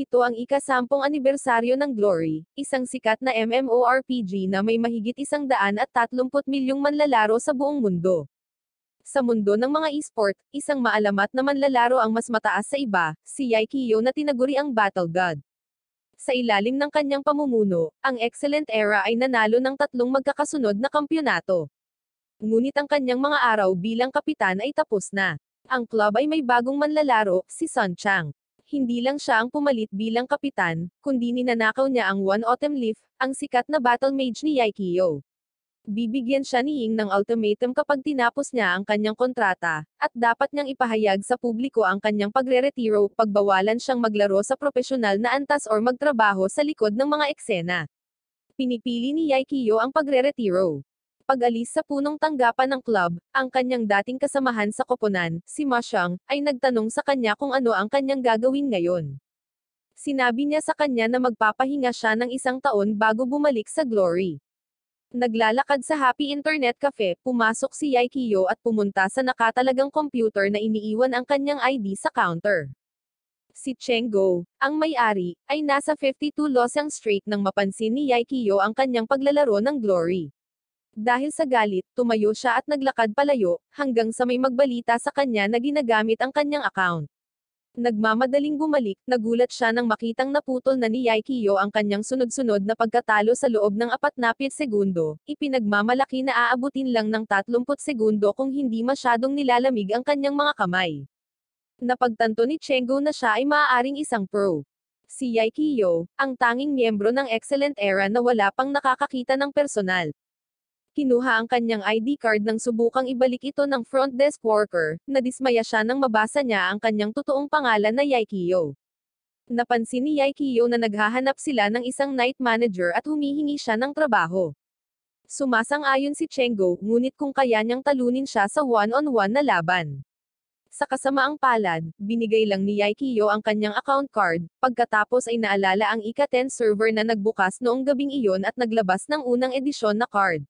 Ito ang ika-10 anibersaryo ng Glory, isang sikat na MMORPG na may mahigit 130 milyong manlalaro sa buong mundo. Sa mundo ng mga esport, isang maalamat na manlalaro ang mas mataas sa iba, si Yaikio na tinaguri ang Battle God. Sa ilalim ng kanyang pamumuno, ang Excellent Era ay nanalo ng 3 magkakasunod na kampyonato. Ngunit ang kanyang mga araw bilang kapitan ay tapos na. Ang club ay may bagong manlalaro, si Sun Chang. Hindi lang siya ang pumalit bilang kapitan, kundi ninanakaw niya ang One Autumn Leaf, ang sikat na battle mage ni Yaikio. Bibigyan siya ni Ying ng ultimatum kapag tinapos niya ang kanyang kontrata, at dapat niyang ipahayag sa publiko ang kanyang pagre-retiro, pagbawalan siyang maglaro sa propesyonal na antas or magtrabaho sa likod ng mga eksena. Pinipili ni Yaikio ang pagre-retiro. Pag-alis sa punong tanggapan ng club, ang kanyang dating kasamahan sa koponan, si Ma Xiang, ay nagtanong sa kanya kung ano ang kanyang gagawin ngayon. Sinabi niya sa kanya na magpapahinga siya ng 1 taon bago bumalik sa Glory. Naglalakad sa Happy Internet Cafe, pumasok si Yaikio at pumunta sa nakatalagang computer na iniiwan ang kanyang ID sa counter. Si Cheng Go, ang may-ari, ay nasa 52 losing streak nang mapansin ni Yaikio ang kanyang paglalaro ng Glory. Dahil sa galit, tumayo siya at naglakad palayo, hanggang sa may magbalita sa kanya na ginagamit ang kanyang account. Nagmamadaling bumalik, nagulat siya nang makitang naputol na ni Yaikio ang kanyang sunod-sunod na pagkatalo sa loob ng 40 segundo, ipinagmamalaki na aabutin lang ng 30 segundo kung hindi masyadong nilalamig ang kanyang mga kamay. Napagtanto ni Chenggo na siya ay maaaring isang pro. Si Yaikio, ang tanging miyembro ng Excellent Era na wala pang nakakakita ng personal. Kinuha ang kanyang ID card nang subukang ibalik ito ng front desk worker, nadismaya siya nang mabasa niya ang kanyang totoong pangalan na Yaikio. Napansin ni Yaikio na naghahanap sila ng isang night manager at humihingi siya ng trabaho. Sumasang-ayon si Chenggo, ngunit kung kaya niyang talunin siya sa one-on-one na laban. Sa kasamaang palad, binigay lang ni Yaikio ang kanyang account card, pagkatapos ay naalala ang ika-10 server na nagbukas noong gabing iyon at naglabas ng unang edisyon na card.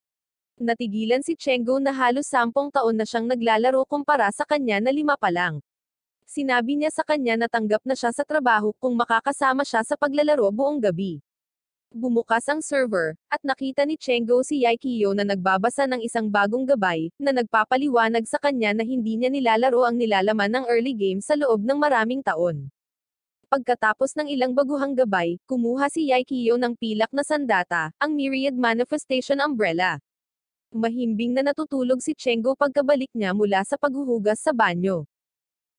Natigilan si Chenggo na halos 10 taon na siyang naglalaro kumpara sa kanya na 5 pa lang. Sinabi niya sa kanya na tanggap na siya sa trabaho kung makakasama siya sa paglalaro buong gabi. Bumukas ang server, at nakita ni Chenggo si Yaikio na nagbabasa ng isang bagong gabay, na nagpapaliwanag sa kanya na hindi niya nilalaro ang nilalaman ng early game sa loob ng maraming taon. Pagkatapos ng ilang baguhang gabay, kumuha si Yaikio ng pilak na sandata, ang Myriad Manifestation Umbrella. Mahimbing na natutulog si Chenggo pagkabalik niya mula sa paghuhugas sa banyo.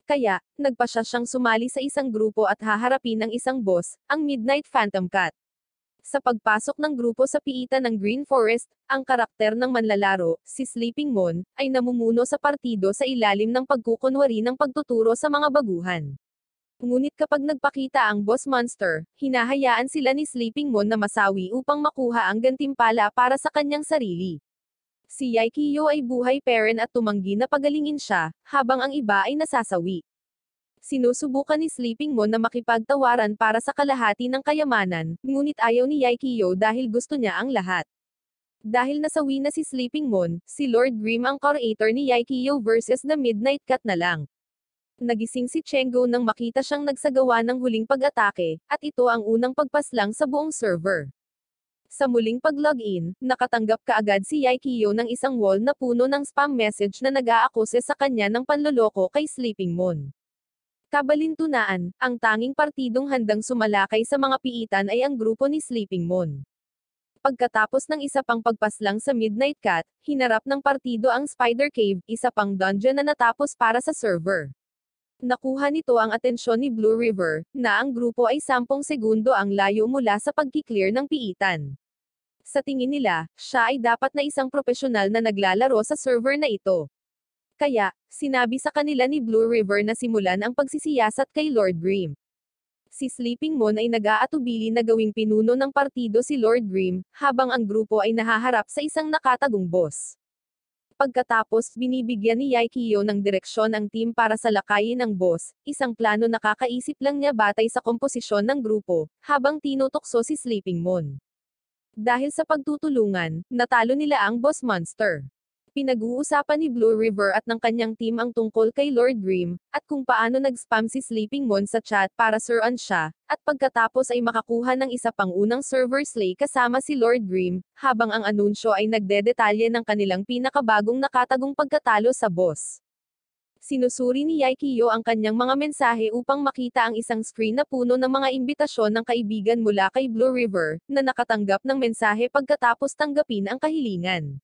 Kaya, nagpasya siyang sumali sa isang grupo at haharapin ng isang boss, ang Midnight Phantom Cat. Sa pagpasok ng grupo sa piitan ng Green Forest, ang karakter ng manlalaro, si Sleeping Moon, ay namumuno sa partido sa ilalim ng pagkukunwari ng pagtuturo sa mga baguhan. Ngunit kapag nagpakita ang boss monster, hinahayaan sila ni Sleeping Moon na masawi upang makuha ang gantimpala para sa kanyang sarili. Si Yaikio ay buhay parent at tumanggi na pagalingin siya, habang ang iba ay nasasawi. Sinusubukan ni Sleeping Moon na makipagtawaran para sa kalahati ng kayamanan, ngunit ayaw ni Yaikio dahil gusto niya ang lahat. Dahil nasawi na si Sleeping Moon, si Lord Grimm ang curator ni Yaikio versus the Midnight Cat na lang. Nagising si Chenggo nang makita siyang nagsagawa ng huling pag-atake, at ito ang unang pagpaslang sa buong server. Sa muling pag-login, nakatanggap kaagad si Yaikio ng isang wall na puno ng spam message na nag-aakuse sa kanya ng panloloko kay Sleeping Moon. Kabalintunaan, ang tanging partidong handang sumalakay sa mga piitan ay ang grupo ni Sleeping Moon. Pagkatapos ng isa pang pagpaslang sa Midnight Cat, hinarap ng partido ang Spider Cave, isa pang dungeon na natapos para sa server. Nakuha nito ang atensyon ni Blue River, na ang grupo ay 10 segundo ang layo mula sa pagkiklear ng piitan. Sa tingin nila, siya ay dapat na isang propesyonal na naglalaro sa server na ito. Kaya, sinabi sa kanila ni Blue River na simulan ang pagsisiyasat kay Lord Grimm. Si Sleeping Moon ay nag-aatubili na gawing pinuno ng partido si Lord Grimm, habang ang grupo ay nahaharap sa isang nakatagong boss. Pagkatapos, binibigyan ni Yaikio ng direksyon ang team para salakayin ang boss, isang plano na kakaisip lang niya batay sa komposisyon ng grupo, habang tinutokso si Sleeping Moon. Dahil sa pagtutulungan, natalo nila ang boss monster. Pinag-uusapan ni Blue River at ng kanyang team ang tungkol kay Lord Dream, at kung paano nag-spam si Sleeping Mon sa chat para suruan siya, at pagkatapos ay makakuha ng isa pang unang server slay kasama si Lord Dream, habang ang anunsyo ay nagdedetalye ng kanilang pinakabagong nakatagong pagkatalo sa boss. Sinusuri ni Yaikio ang kanyang mga mensahe upang makita ang isang screen na puno ng mga imbitasyon ng kaibigan mula kay Blue River, na nakatanggap ng mensahe pagkatapos tanggapin ang kahilingan.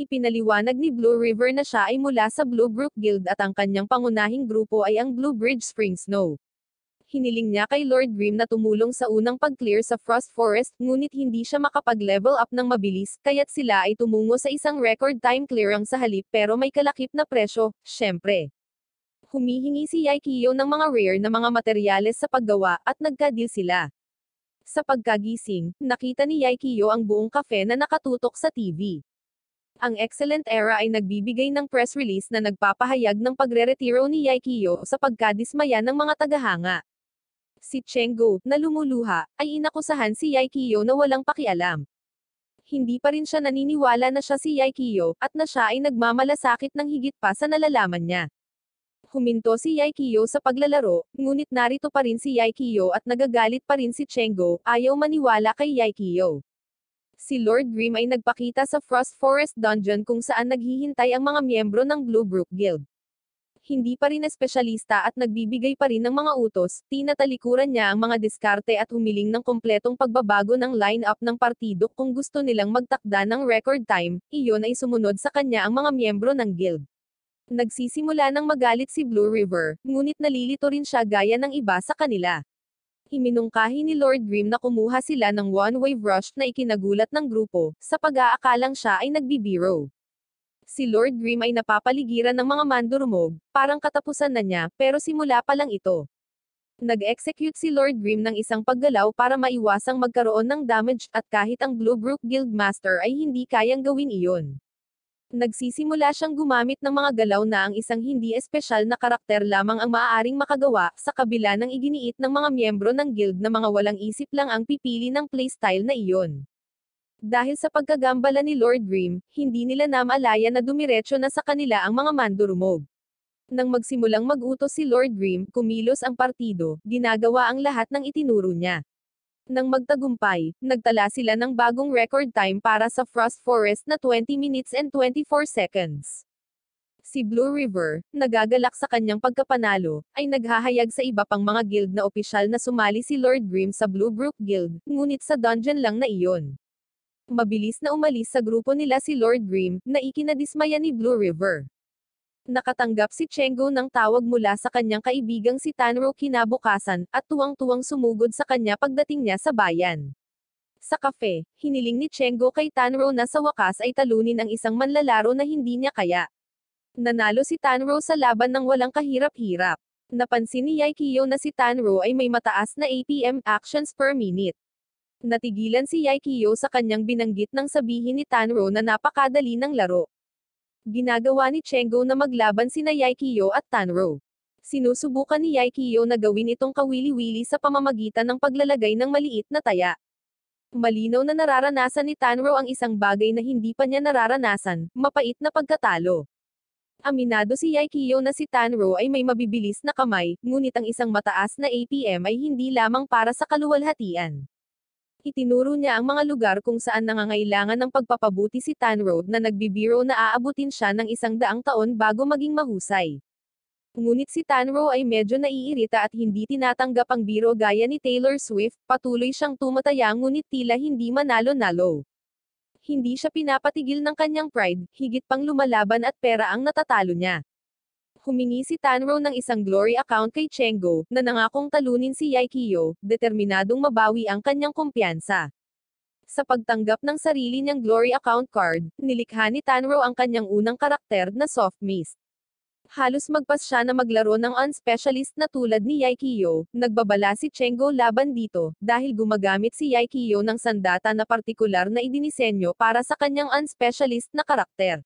Ipinaliwanag ni Blue River na siya ay mula sa Blue Brook Guild at ang kanyang pangunahing grupo ay ang Blue Bridge Spring Snow. Hiniling niya kay Lord Dream na tumulong sa unang pag-clear sa Frost Forest, ngunit hindi siya makapag-level up ng mabilis, kaya't sila ay tumungo sa isang record time clearance sa halip pero may kalakip na presyo, syempre. Humihingi si Yaikio ng mga rare na mga materyales sa paggawa, at nagka-deal sila. Sa pagkagising, nakita ni Yaikio ang buong cafe na nakatutok sa TV. Ang Excellent Era ay nagbibigay ng press release na nagpapahayag ng pagre-retiro ni Yaikio sa pagkadismaya ng mga tagahanga. Si Chenggo, na lumuluha, ay inakusahan si Yaikio na walang pakialam. Hindi pa rin siya naniniwala na siya si Yaikio, at na siya ay nagmamalasakit ng higit pa sa nalalaman niya. Huminto si Yaikio sa paglalaro, ngunit narito pa rin si Yaikio at nagagalit pa rin si Chenggo, ayaw maniwala kay Yaikio. Si Lord Dream ay nagpakita sa Frost Forest Dungeon kung saan naghihintay ang mga miyembro ng Blue Brook Guild. Hindi pa rin espesyalista at nagbibigay pa rin ng mga utos, tinatalikuran niya ang mga diskarte at humiling ng kompletong pagbabago ng line-up ng partido kung gusto nilang magtakda ng record time, iyon ay sumunod sa kanya ang mga miyembro ng guild. Nagsisimula ng magalit si Blue River, ngunit nalilito rin siya gaya ng iba sa kanila. Iminungkahi ni Lord Dream na kumuha sila ng one-wave rush na ikinagulat ng grupo, sa pag-aakalang siya ay nagbibiro. Si Lord Dream ay napapaligiran ng mga mandurumog, parang katapusan na niya, pero simula pa lang ito. Nag-execute si Lord Dream ng isang paggalaw para maiwasang magkaroon ng damage, at kahit ang Blue Brook Guild Master ay hindi kayang gawin iyon. Nagsisimula siyang gumamit ng mga galaw na ang isang hindi espesyal na karakter lamang ang maaaring makagawa, sa kabila ng iginiit ng mga miyembro ng guild na mga walang isip lang ang pipili ng playstyle na iyon. Dahil sa pagkagambala ni Lord Dream, hindi nila namalaya na dumiretso na sa kanila ang mga mandurumog. Nang magsimulang mag-utos si Lord Dream, kumilos ang partido, ginagawa ang lahat ng itinuro niya. Nang magtagumpay, nagtala sila ng bagong record time para sa Frost Forest na 20 minutes and 24 seconds. Si Blue River, nagagalak sa kanyang pagkapanalo, ay naghahayag sa iba pang mga guild na opisyal na sumali si Lord Dream sa Blue Brook Guild, ngunit sa dungeon lang na iyon. Mabilis na umalis sa grupo nila si Lord Dream, na ikinadismaya ni Blue River. Nakatanggap si Chenggo ng tawag mula sa kanyang kaibigang si Tanro kinabukasan, at tuwang-tuwang sumugod sa kanya pagdating niya sa bayan. Sa kafe, hiniling ni Chenggo kay Tanro na sa wakas ay talunin ang isang manlalaro na hindi niya kaya. Nanalo si Tanro sa laban ng walang kahirap-hirap. Napansin ni Yaikio na si Tanro ay may mataas na APM actions per minute. Natigilan si Yaikio sa kanyang binanggit nang sabihin ni Tanro na napakadali ng laro. Ginagawa ni Chenggo na maglaban sina Yaikio at Tanro. Sinusubukan ni Yaikio na gawin itong kawili-wili sa pamamagitan ng paglalagay ng maliit na taya. Malinaw na nararanasan ni Tanro ang isang bagay na hindi pa niya nararanasan, mapait na pagkatalo. Aminado si Yaikio na si Tanro ay may mabibilis na kamay, ngunit ang isang mataas na APM ay hindi lamang para sa kaluwalhatian. Itinuro niya ang mga lugar kung saan nangangailangan ng pagpapabuti si Tanro na nagbibiro na aabutin siya ng 100 taon bago maging mahusay. Ngunit si Tanro ay medyo naiirita at hindi tinatanggap ang biro gaya ni Taylor Swift, patuloy siyang tumataya ngunit tila hindi manalo-nalo. Hindi siya pinapatigil ng kanyang pride, higit pang lumalaban at pera ang natatalo niya. Humingi si Tanro ng isang glory account kay Chenggo, na nangakong talunin si Yaikio, determinadong mabawi ang kanyang kumpiyansa. Sa pagtanggap ng sarili niyang glory account card, nilikha ni Tanro ang kanyang unang karakter na Soft Mist. Halos magpas siya na maglaro ng unspecialist na tulad ni Yaikio, nagbabala si Chenggo laban dito, dahil gumagamit si Yaikio ng sandata na partikular na idinisenyo para sa kanyang unspecialist na karakter.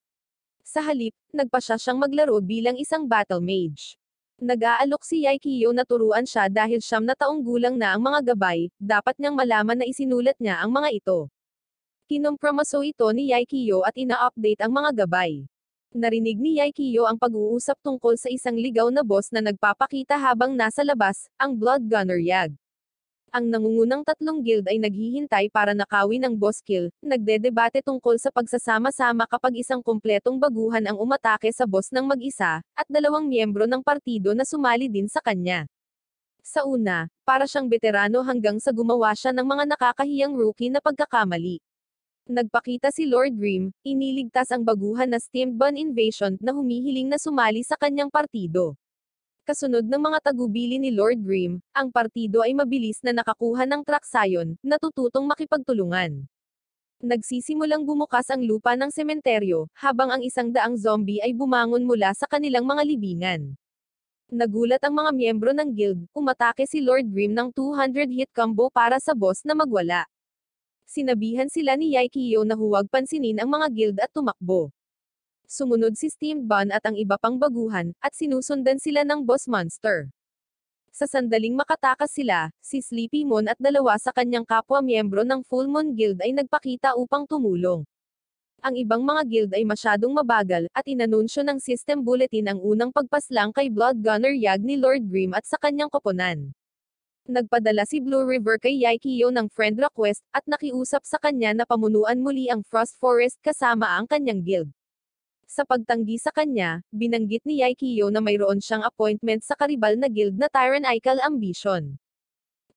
Sa halip, nagpasya siyang maglaro bilang isang battle mage. Nag-aalok si Yaikio na turuan siya dahil 9 na taong gulang na ang mga gabay, dapat niyang malaman na isinulat niya ang mga ito. Kinompromiso ito ni Yaikyo at ina-update ang mga gabay. Narinig ni Yaikyo ang pag-uusap tungkol sa isang ligaw na boss na nagpapakita habang nasa labas, ang Blood Gunner Yag. Ang nangungunang tatlong guild ay naghihintay para nakawin ang boss kill, nagdedebate tungkol sa pagsasama-sama kapag isang kumpletong baguhan ang umatake sa boss ng mag-isa, at dalawang miyembro ng partido na sumali din sa kanya. Sa una, para siyang veterano hanggang sa gumawa siya ng mga nakakahiyang rookie na pagkakamali. Nagpakita si Lord Grimm, iniligtas ang baguhan na Steamed Bun Invasion na humihiling na sumali sa kanyang partido. Kasunod ng mga tagubili ni Lord Grimm, ang partido ay mabilis na nakakuha ng Traxayon, natututong makipagtulungan. Nagsisimulang bumukas ang lupa ng sementeryo, habang ang 100 zombie ay bumangon mula sa kanilang mga libingan. Nagulat ang mga miyembro ng guild, umatake si Lord Grimm ng 200 hit combo para sa boss na magwala. Sinabihan sila ni Yaikyo na huwag pansinin ang mga guild at tumakbo. Sumunod si Steamed Bun at ang iba pang baguhan, at sinusundan sila ng boss monster. Sa sandaling makatakas sila, si Sleepy Moon at dalawa sa kanyang kapwa-miyembro ng Full Moon Guild ay nagpakita upang tumulong. Ang ibang mga guild ay masyadong mabagal, at inanunsyo ng system bulletin ang unang pagpaslang kay Blood Gunner Yag ni Lord Grimm at sa kanyang koponan. Nagpadala si Blue River kay Yaikyo ng friend request, at nakiusap sa kanya na pamunuan muli ang Frost Forest kasama ang kanyang guild. Sa pagtanggi sa kanya, binanggit ni Yaikyo na mayroon siyang appointment sa karibal na guild na Tyrannical Ambition.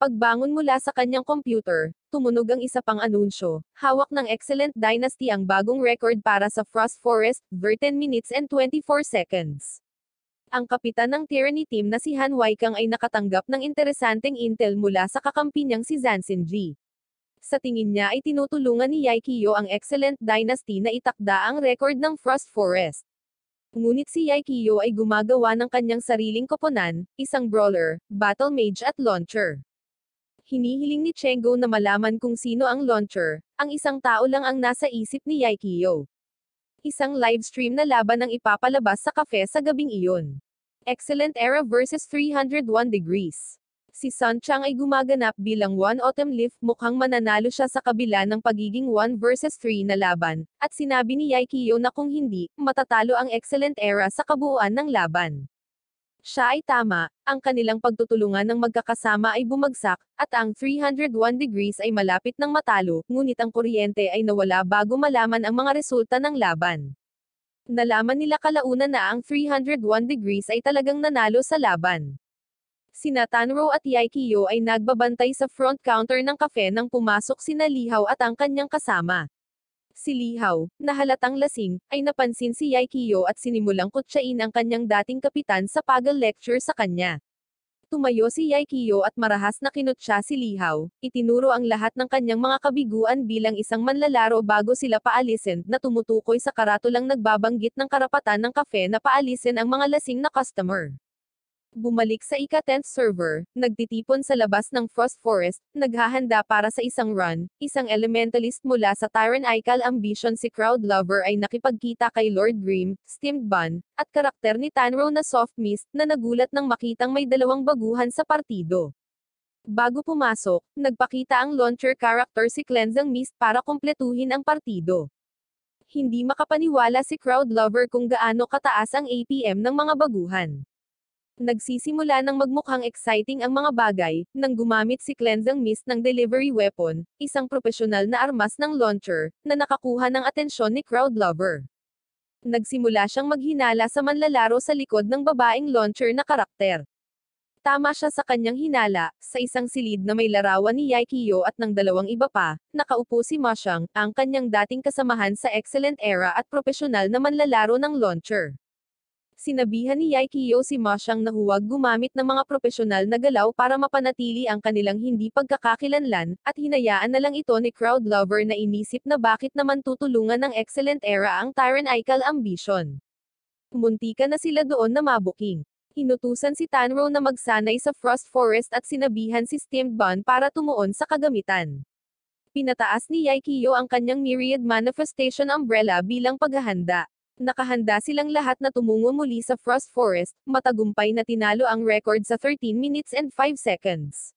Pagbangon mula sa kanyang computer, tumunog ang isa pang anunsyo, hawak ng Excellent Dynasty ang bagong record para sa Frost Forest, 10 minutes and 24 seconds. Ang kapitan ng Tyranny team na si Han Waikang ay nakatanggap ng interesanteng intel mula sa kakampi niyang si Zansenji. Sa tingin niya ay tinutulungan ni Yaikyo ang Excellent Dynasty na itakda ang record ng Frost Forest. Ngunit si Yaikyo ay gumagawa ng kanyang sariling koponan, isang brawler, battle mage at launcher. Hinihiling ni Chenggo na malaman kung sino ang launcher, ang isang tao lang ang nasa isip ni Yaikyo. Isang livestream na laban ang ipapalabas sa cafe sa gabing iyon. Excellent Era vs 301 Degrees. Si Sun Chang ay gumaganap bilang One Autumn Leaf, mukhang mananalo siya sa kabila ng pagiging 1 vs 3 na laban, at sinabi ni Yaikyo na kung hindi, matatalo ang Excellent Era sa kabuuan ng laban. Siya ay tama, ang kanilang pagtutulungan ng magkakasama ay bumagsak, at ang 301 Degrees ay malapit ng matalo, ngunit ang kuryente ay nawala bago malaman ang mga resulta ng laban. Nalaman nila kalaunan na ang 301 Degrees ay talagang nanalo sa laban. Sina Tanro at Yaikyo ay nagbabantay sa front counter ng kafe nang pumasok sina Lihaw at ang kanyang kasama. Si Lihaw, na halatang lasing, ay napansin si Yaikyo at sinimulang kutsain ang kanyang dating kapitan sa pag-lecture sa kanya. Tumayo si Yaikyo at marahas na kinutsa si Lihaw, itinuro ang lahat ng kanyang mga kabiguan bilang isang manlalaro bago sila paalisin, na tumutukoy sa karatulang nagbabanggit ng karapatan ng kafe na paalisin ang mga lasing na customer. Bumalik sa ika-10th server, nagtitipon sa labas ng Frost Forest, naghahanda para sa isang run, isang elementalist mula sa Tyrannical Ambition si Crowd Lover ay nakipagkita kay Lord Grimm, Steamed Bun, at karakter ni Tanro na Soft Mist, na nagulat nang makitang may dalawang baguhan sa partido. Bago pumasok, nagpakita ang launcher character si Cleansing Mist para kumpletuhin ang partido. Hindi makapaniwala si Crowd Lover kung gaano kataas ang APM ng mga baguhan. Nagsisimula ng magmukhang exciting ang mga bagay, nang gumamit si Cleansing Mist ng delivery weapon, isang propesyonal na armas ng launcher, na nakakuha ng atensyon ni Crowd Lover. Nagsimula siyang maghinala sa manlalaro sa likod ng babaeng launcher na karakter. Tama siya sa kanyang hinala, sa isang silid na may larawan ni Yaikyo at ng dalawang iba pa, nakaupo si Moshang, ang kanyang dating kasamahan sa Excellent Era at propesyonal na manlalaro ng launcher. Sinabihan ni Yaikyo si Moshang na huwag gumamit ng mga propesyonal na galaw para mapanatili ang kanilang hindi pagkakakilanlan, at hinayaan na lang ito ni Crowd Lover na inisip na bakit naman tutulungan ng Excellent Era ang Tyrannical Ambition. Muntika na sila doon na mabuking. Inutusan si Tanro na magsanay sa Frost Forest at sinabihan si Steamed Bun para tumuon sa kagamitan. Pinataas ni Yaikyo ang kanyang Myriad Manifestation Umbrella bilang paghahanda. Nakahanda silang lahat na tumungo muli sa Frost Forest, matagumpay na tinalo ang record sa 13 minutes and 5 seconds.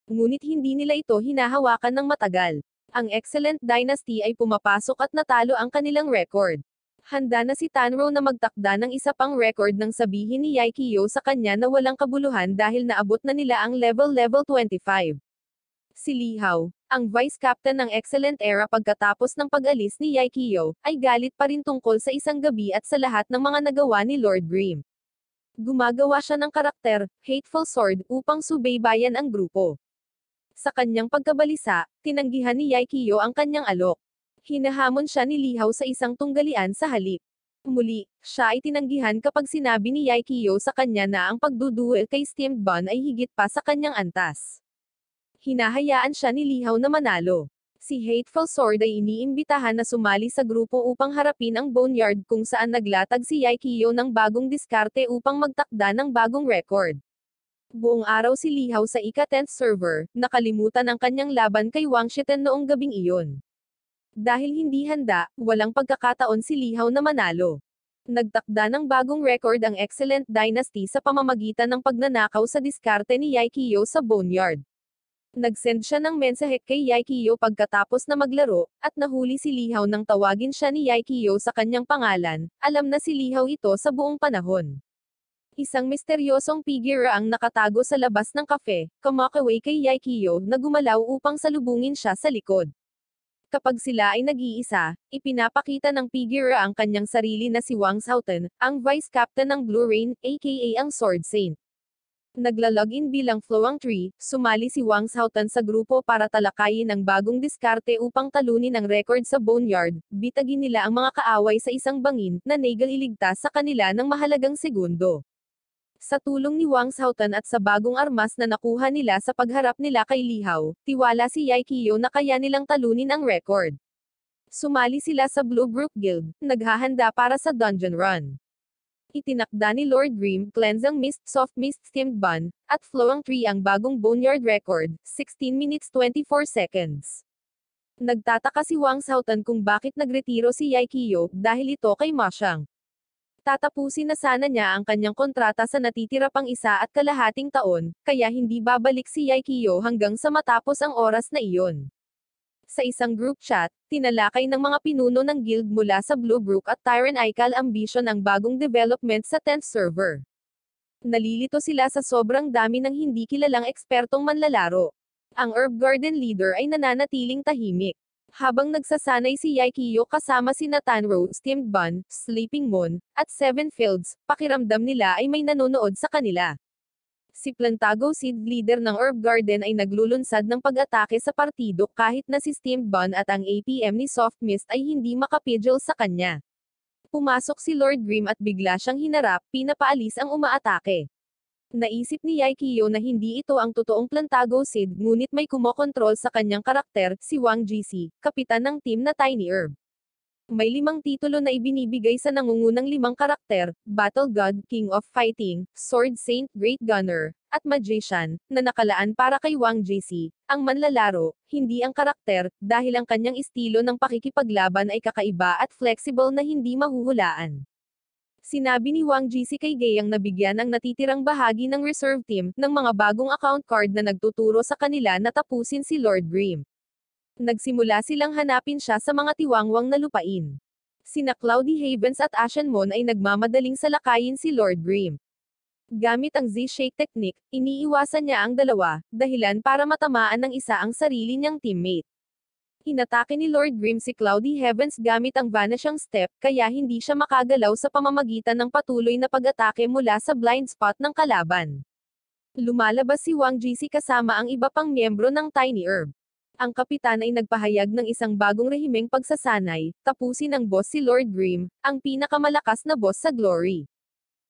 Ngunit hindi nila ito hinahawakan ng matagal. Ang Excellent Dynasty ay pumapasok at natalo ang kanilang record. Handa na si Tanro na magtakda ng isa pang record nang sabihin ni Yaikyo sa kanya na walang kabuluhan dahil naabot na nila ang level 25. Si Lee Hao, ang vice captain ng Excellent Era pagkatapos ng pag-alis ni Yaikyo, ay galit pa rin tungkol sa isang gabi at sa lahat ng mga nagawa ni Lord Grimm. Gumagawa siya ng karakter, Hateful Sword, upang subaybayan ang grupo. Sa kanyang pagkabalisa, tinanggihan ni Yaikyo ang kanyang alok. Hinahamon siya ni Lee Hao sa isang tunggalian sa halip. Muli, siya ay tinanggihan kapag sinabi ni Yaikyo sa kanya na ang pagduduel kay Steamed Bun ay higit pa sa kanyang antas. Hinahayaan siya ni Lee Hao na manalo. Si Hateful Sword ay iniimbitahan na sumali sa grupo upang harapin ang Boneyard kung saan naglatag si Yaikyo ng bagong diskarte upang magtakda ng bagong record. Buong araw si Lee Hao sa ika-10th server, nakalimutan ang kanyang laban kay Wang Shiten noong gabing iyon. Dahil hindi handa, walang pagkakataon si Lee Hao na manalo. Nagtakda ng bagong record ang Excellent Dynasty sa pamamagitan ng pagnanakaw sa diskarte ni Yaikyo sa Boneyard. Nagsend siya ng mensahe kay Yaikyo pagkatapos na maglaro, at nahuli si Lee Hao nang tawagin siya ni Yaikyo sa kanyang pangalan. Alam na si Lee Hao ito sa buong panahon. Isang misteryosong figure ang nakatago sa labas ng kafe, kumakaway kay Yaikyo na gumalaw upang salubungin siya sa likod. Kapag sila ay nag-iisa, ipinapakita ng figure ang kanyang sarili na si Wang Xiaotan, ang vice captain ng Blue Rain, aka ang Sword Saint. Naglalogin bilang Floang 3, sumali si Wang Xiaotan sa grupo para talakayin ang bagong diskarte upang talunin ang record sa Boneyard. Bitagin nila ang mga kaaway sa isang bangin, na Nagel iligtas sa kanila ng mahalagang segundo. Sa tulong ni Wang Xiaotan at sa bagong armas na nakuha nila sa pagharap nila kay Lee Hao, tiwala si Yaikyo na kaya nilang talunin ang record. Sumali sila sa Blue Brook Guild, naghahanda para sa Dungeon Run. Itinakda ni Lord Grimm, Cleansing Mist, Soft Mist Steamed Bun, at Floang 3 ang bagong Boneyard record, 16 minutes 24 seconds. Nagtataka si Wang Xiaotan kung bakit nagretiro si Yaikyo, dahil ito kay Ma Xiang. Tatapusin na sana niya ang kanyang kontrata sa natitira pang 1.5 taon, kaya hindi babalik si Yaikyo hanggang sa matapos ang oras na iyon. Sa isang group chat, tinalakay ng mga pinuno ng guild mula sa Blue Brook at Tyrant Ikal Ambition ang bagong development sa 10th server. Nalilito sila sa sobrang dami ng hindi kilalang ekspertong manlalaro. Ang Herb Garden leader ay nananatiling tahimik. Habang nagsasanay si Yaikyo kasama si Tanro, Steamed Bun, Sleeping Moon, at Seven Fields, pakiramdam nila ay may nanonood sa kanila. Si Plantago Seed leader ng Herb Garden ay naglulunsad ng pag-atake sa partido kahit na si Steamed Bun at ang APM ni Soft Mist ay hindi makapigil sa kanya. Pumasok si Lord Grimm at bigla siyang hinarap, pinapaalis ang umaatake. Naisip ni Yaikyo na hindi ito ang totoong Plantago Seed, ngunit may kumokontrol sa kanyang karakter, si Wang GC, kapitan ng team na Tiny Herb. May 5 titulo na ibinibigay sa nangungunang 5 karakter, Battle God, King of Fighting, Sword Saint, Great Gunner, at Magician, na nakalaan para kay Wang GC, ang manlalaro, hindi ang karakter, dahil ang kanyang estilo ng pakikipaglaban ay kakaiba at flexible na hindi mahuhulaan. Sinabi ni Wang GC kay Gayang na bigyan ang natitirang bahagi ng reserve team ng mga bagong account card na nagtuturo sa kanila na tapusin si Lord Grimm. Nagsimula silang hanapin siya sa mga tiwangwang na lupain. Sina Cloudy Havens at Ashen Moon ay nagmamadaling salakayin si Lord Grimm. Gamit ang Z-Shake technique, iniiwasan niya ang dalawa, dahilan para matamaan ng isa ang sarili niyang teammate. Inatake ni Lord Grimm si Cloudy Heavens gamit ang Vanishing Step, kaya hindi siya makagalaw sa pamamagitan ng patuloy na pag-atake mula sa blind spot ng kalaban. Lumalabas si Wang GC kasama ang iba pang miyembro ng Tiny Herb. Ang kapitan ay nagpahayag ng isang bagong rehimeng pagsasanay, tapusin ang boss si Lord Grimm, ang pinakamalakas na boss sa Glory.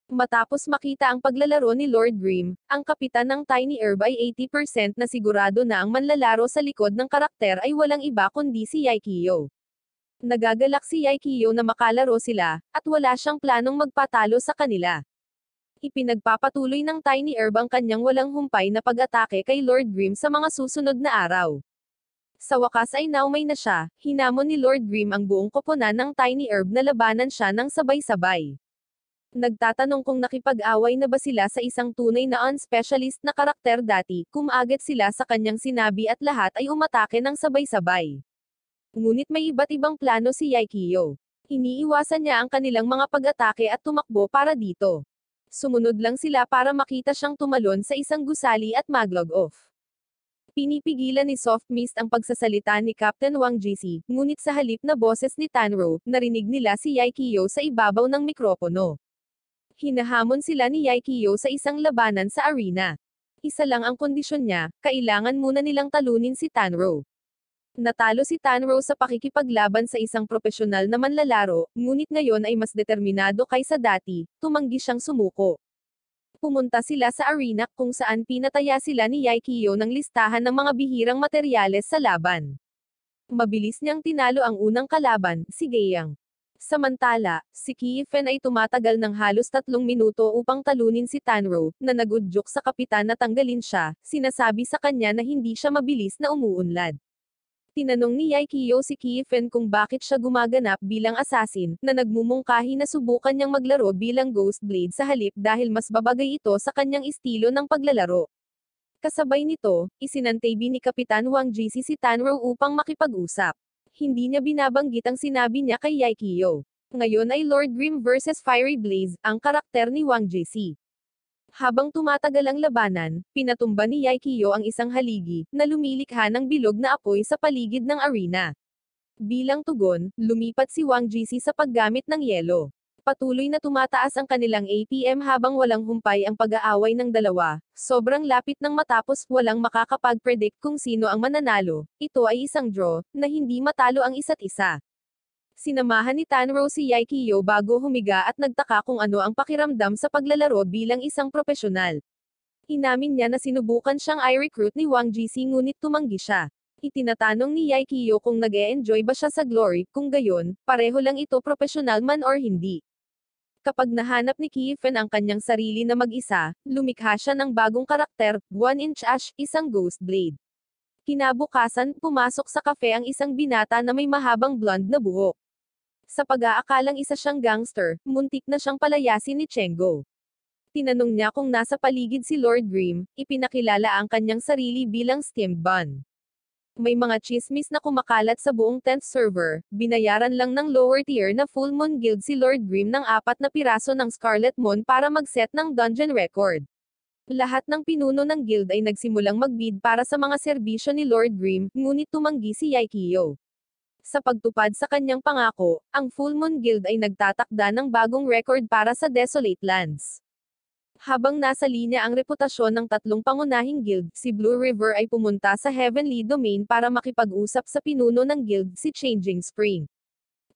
Matapos makita ang paglalaro ni Lord Grimm, ang kapitan ng Tiny Herb ay 80% na sigurado na ang manlalaro sa likod ng karakter ay walang iba kundi si Yaikyo. Nagagalak si Yaikyo na makalaro sila, at wala siyang planong magpatalo sa kanila. Ipinagpapatuloy ng Tiny Herb ang kanyang walang humpay na pag-atake kay Lord Grimm sa mga susunod na araw. Sa wakas ay naumay na siya, hinamon ni Lord Grimm ang buong koponan ng Tiny Herb na labanan siya ng sabay-sabay. Nagtatanong kung nakipag-away na ba sila sa isang tunay na unspecialist na karakter dati, kumagat sila sa kanyang sinabi at lahat ay umatake ng sabay-sabay. Ngunit may iba't ibang plano si Yaikyo. Iniiwasan niya ang kanilang mga pag-atake at tumakbo para dito. Sumunod lang sila para makita siyang tumalon sa isang gusali at maglog off. Pinipigilan ni Soft Mist ang pagsasalita ni Captain Wang Jisi, ngunit sa halip na boses ni Tanro, narinig nila si Yaikyo sa ibabaw ng mikropono. Hinahamon sila ni Yaikyo sa isang labanan sa arena. Isa lang ang kondisyon niya, kailangan muna nilang talunin si Tanro. Natalo si Tanro sa pakikipaglaban sa isang propesyonal na manlalaro, ngunit ngayon ay mas determinado kaysa dati, tumanggi siyang sumuko. Pumunta sila sa arena kung saan pinataya sila ni Yaikyo ng listahan ng mga bihirang materyales sa laban. Mabilis niyang tinalo ang unang kalaban, si Gaeyang. Samantala, si Kiefen ay tumatagal ng halos 3 minuto upang talunin si Tanro, na nagudyok sa kapitan na tanggalin siya, sinasabi sa kanya na hindi siya mabilis na umuunlad. Tinanong ni Yaikyo si Kiefen kung bakit siya gumaganap bilang assassin, na nagmumungkahi na subukan niyang maglaro bilang Ghost Blade sa halip dahil mas babagay ito sa kanyang estilo ng paglalaro. Kasabay nito, isinantabi ni Kapitan Wang Jisi si Tanro upang makipag-usap. Hindi niya binabanggit ang sinabi niya kay Yaikyo. Ngayon ay Lord Grim vs Fiery Blaze, ang karakter ni Wang Jisi. Habang tumatagal ang labanan, pinatumba ni Yaikyo ang isang haligi, na lumilikha ng bilog na apoy sa paligid ng arena. Bilang tugon, lumipat si Wang Jisi sa paggamit ng yelo. Patuloy na tumataas ang kanilang APM habang walang humpay ang pag-aaway ng dalawa. Sobrang lapit ng matapos walang makakapag-predict kung sino ang mananalo. Ito ay isang draw, na hindi matalo ang isa't isa. Sinamahan ni Tanro si Yaikyo bago humiga at nagtaka kung ano ang pakiramdam sa paglalaro bilang isang propesyonal. Inamin niya na sinubukan siyang i-recruit ni Wang Jisi ngunit tumanggi siya. Itinatanong ni Yaikyo kung nag-e-enjoy ba siya sa glory, kung gayon, pareho lang ito propesyonal man or hindi. Kapag nahanap ni Kiefen ang kanyang sarili na mag-isa, lumikha siya ng bagong karakter, 1-inch Ash, isang Ghost Blade. Kinabukasan, pumasok sa cafe ang isang binata na may mahabang blonde na buhok. Sa pag-aakalang isa siyang gangster, muntik na siyang palayasin ni Chengo. Tinanong niya kung nasa paligid si Lord Grim, ipinakilala ang kanyang sarili bilang steamed bun. May mga chismis na kumakalat sa buong 10th server, binayaran lang ng lower tier na Full Moon Guild si Lord Grim ng 4 na piraso ng Scarlet Moon para mag-set ng dungeon record. Lahat ng pinuno ng guild ay nagsimulang mag-bid para sa mga serbisyo ni Lord Grim, ngunit tumanggi si Yaikyo. Sa pagtupad sa kanyang pangako, ang Full Moon Guild ay nagtatakda ng bagong record para sa Desolate Lands. Habang nasa linya ang reputasyon ng 3 pangunahing guild, si Blue River ay pumunta sa Heavenly Domain para makipag-usap sa pinuno ng guild, si Changing Spring.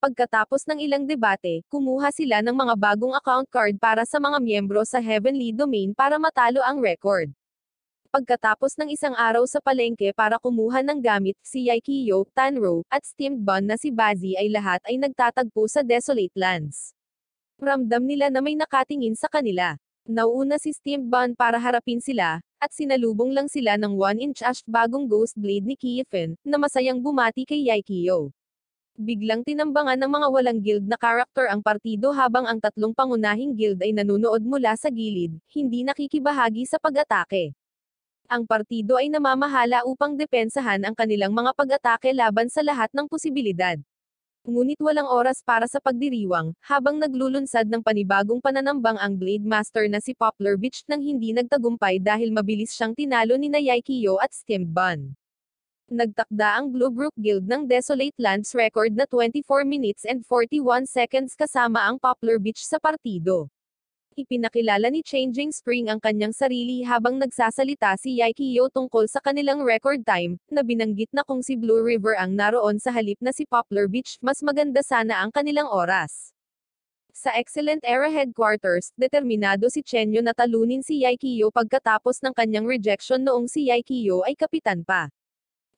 Pagkatapos ng ilang debate, kumuha sila ng mga bagong account card para sa mga miyembro sa Heavenly Domain para matalo ang record. Pagkatapos ng isang araw sa palengke para kumuha ng gamit, si Yaikyo, Tanro, at steamed bun na si Bazzi ay lahat ay nagtatagpo sa Desolate Lands. Ramdam nila na may nakatingin sa kanila. Nauuna si steamed bun para harapin sila, at sinalubong lang sila ng 1-inch Ash bagong Ghost Blade ni Kiefen, na masayang bumati kay Yaikyo. Biglang tinambangan ng mga walang guild na karakter ang partido habang ang 3 pangunahing guild ay nanunood mula sa gilid, hindi nakikibahagi sa pag-atake. Ang partido ay namamahala upang depensahan ang kanilang mga pag-atake laban sa lahat ng posibilidad. Ngunit walang oras para sa pagdiriwang, habang naglulunsad ng panibagong pananambang ang Blade Master na si Poplar Beach nang hindi nagtagumpay dahil mabilis siyang tinalo ni Yaikyo at steamed bun. Nagtakda ang Bluebrook Guild ng Desolate Lands record na 24 minutes and 41 seconds kasama ang Poplar Beach sa partido. Ipinakilala ni Changing Spring ang kanyang sarili habang nagsasalita si Yaikyo tungkol sa kanilang record time, na binanggit na kung si Blue River ang naroon sa halip na si Poplar Beach, mas maganda sana ang kanilang oras. Sa Excellent Era Headquarters, determinado si Chenyo na talunin si Yaikyo pagkatapos ng kanyang rejection noong si Yaikyo ay kapitan pa.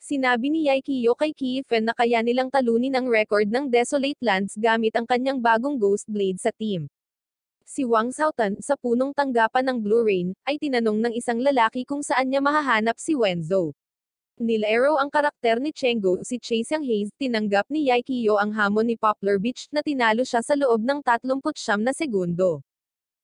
Sinabi ni Yaikyo kay Kiefen na kaya nilang talunin ang record ng Desolate Lands gamit ang kanyang bagong Ghost Blade sa team. Si Wang Xiaotan, sa punong tanggapan ng Blue Rain, ay tinanong ng isang lalaki kung saan niya mahahanap si Wenzo. Nilaro ang karakter ni Chengo, si Chase Hayes, tinanggap ni Yaikyo ang hamon ni Poplar Beach na tinalo siya sa loob ng 39 na segundo.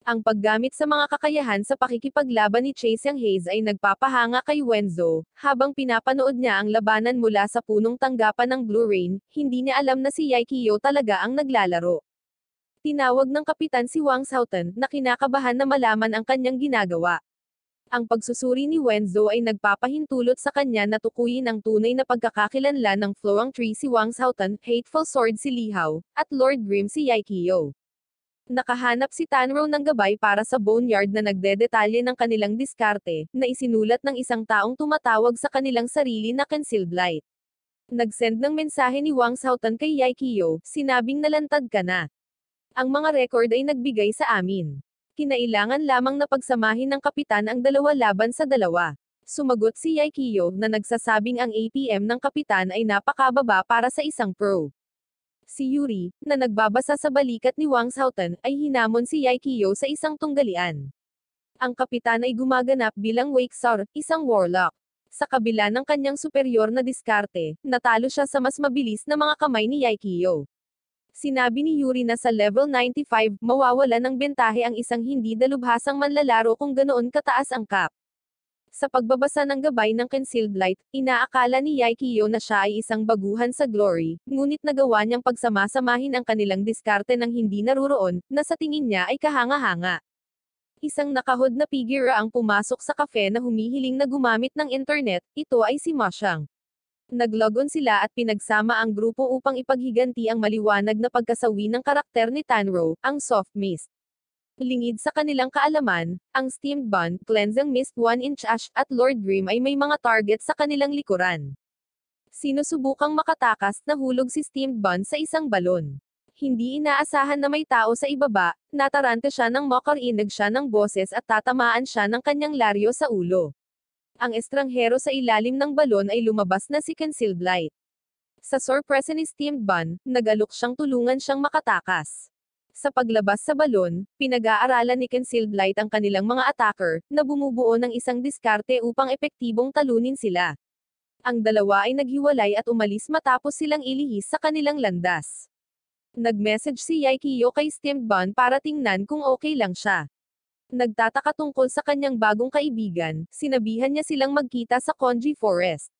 Ang paggamit sa mga kakayahan sa pakikipaglaban ni Chase Yang Hayes ay nagpapahanga kay Wenzo, habang pinapanood niya ang labanan mula sa punong tanggapan ng Blue Rain, hindi niya alam na si Yaikyo talaga ang naglalaro. Tinawag ng kapitan si Wang Xiaotan, na kinakabahan na malaman ang kanyang ginagawa. Ang pagsusuri ni Wenzo ay nagpapahintulot sa kanya na tukuyin ang tunay na pagkakakilanlan ng Floang Tree si Wang Xiaotan, Hateful Sword si Li Hao, at Lord Grim si Yaikyo. Nakahanap si Tanro ng gabay para sa Boneyard na nagdedetalye ng kanilang diskarte, na isinulat ng isang taong tumatawag sa kanilang sarili na Concealed Light. Nag-send ng mensahe ni Wang Xiaotan kay Yaikyo, sinabing nalantad ka na. Ang mga record ay nagbigay sa amin. Kinailangan lamang na pagsamahin ng kapitan ang dalawa laban sa dalawa. Sumagot si Yaikyo na nagsasabing ang APM ng kapitan ay napakababa para sa isang pro. Si Yuri, na nagbabasa sa balikat ni Wang Xiaotan, ay hinamon si Yaikyo sa isang tunggalian. Ang kapitan ay gumaganap bilang Wakesar, isang warlock. Sa kabila ng kanyang superior na diskarte, natalo siya sa mas mabilis na mga kamay ni Yaikyo. Sinabi ni Yuri na sa level 95, mawawala ng bentahe ang isang hindi dalubhasang manlalaro kung ganoon kataas ang cap. Sa pagbabasa ng gabay ng Concealed Light, inaakala ni Yaikyo na siya ay isang baguhan sa Glory, ngunit nagawa niyang pagsamasamahin ang kanilang diskarte ng hindi naruroon, na sa tingin niya ay kahanga-hanga. Isang nakahod na figure ang pumasok sa cafe na humihiling na gumamit ng internet, ito ay si Moshang. Naglogon sila at pinagsama ang grupo upang ipaghiganti ang maliwanag na pagkasawi ng karakter ni Tanro, ang Soft Mist. Lingid sa kanilang kaalaman, ang Steamed Bun, Cleansing Mist 1-inch Ash, at Lord Grim ay may mga target sa kanilang likuran. Sinusubukang makatakas, nahulog si Steamed Bun sa isang balon. Hindi inaasahan na may tao sa ibaba, natarante siya ng makarinig siya ng boses at tatamaan siya ng kanyang laryo sa ulo. Ang estranghero sa ilalim ng balon ay lumabas na si Concealed Light. Sa sorpresa ni Steamed Bun, nag-alok siyang tulungan siyang makatakas. Sa paglabas sa balon, pinag-aaralan ni Concealed Light ang kanilang mga attacker, na bumubuo ng isang diskarte upang epektibong talunin sila. Ang dalawa ay naghiwalay at umalis matapos silang ilihis sa kanilang landas. Nag-message si Yaikyo kay Steamed Bun para tingnan kung okay lang siya. Nagtataka tungkol sa kanyang bagong kaibigan, sinabihan niya silang magkita sa Konji Forest.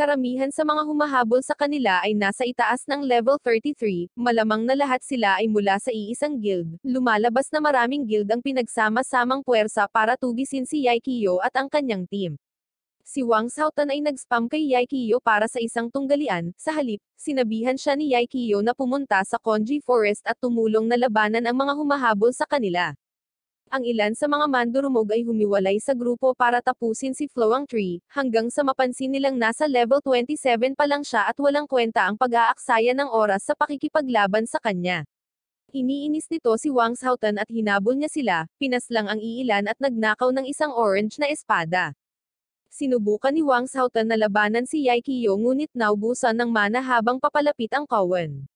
Karamihan sa mga humahabol sa kanila ay nasa itaas ng level 33, malamang na lahat sila ay mula sa iisang guild, lumalabas na maraming guild ang pinagsama-samang puwersa para tugisin si Yaikyo at ang kanyang team. Si Wang Xiaotan ay nag-spam kay Yaikyo para sa isang tunggalian, sa halip, sinabihan siya ni Yaikyo na pumunta sa Konji Forest at tumulong na labanan ang mga humahabol sa kanila. Ang ilan sa mga mandurumog ay humiwalay sa grupo para tapusin si Floang Tree, hanggang sa mapansin nilang nasa level 27 pa lang siya at walang kwenta ang pag-aaksaya ng oras sa pakikipaglaban sa kanya. Iniinis nito si Wang Xiaotan at hinabol niya sila, pinaslang ang iilan at nagnakaw ng isang orange na espada. Sinubukan ni Wang Xiaotan na labanan si Yaikyo ngunit naubusan ng mana habang papalapit ang Cowan.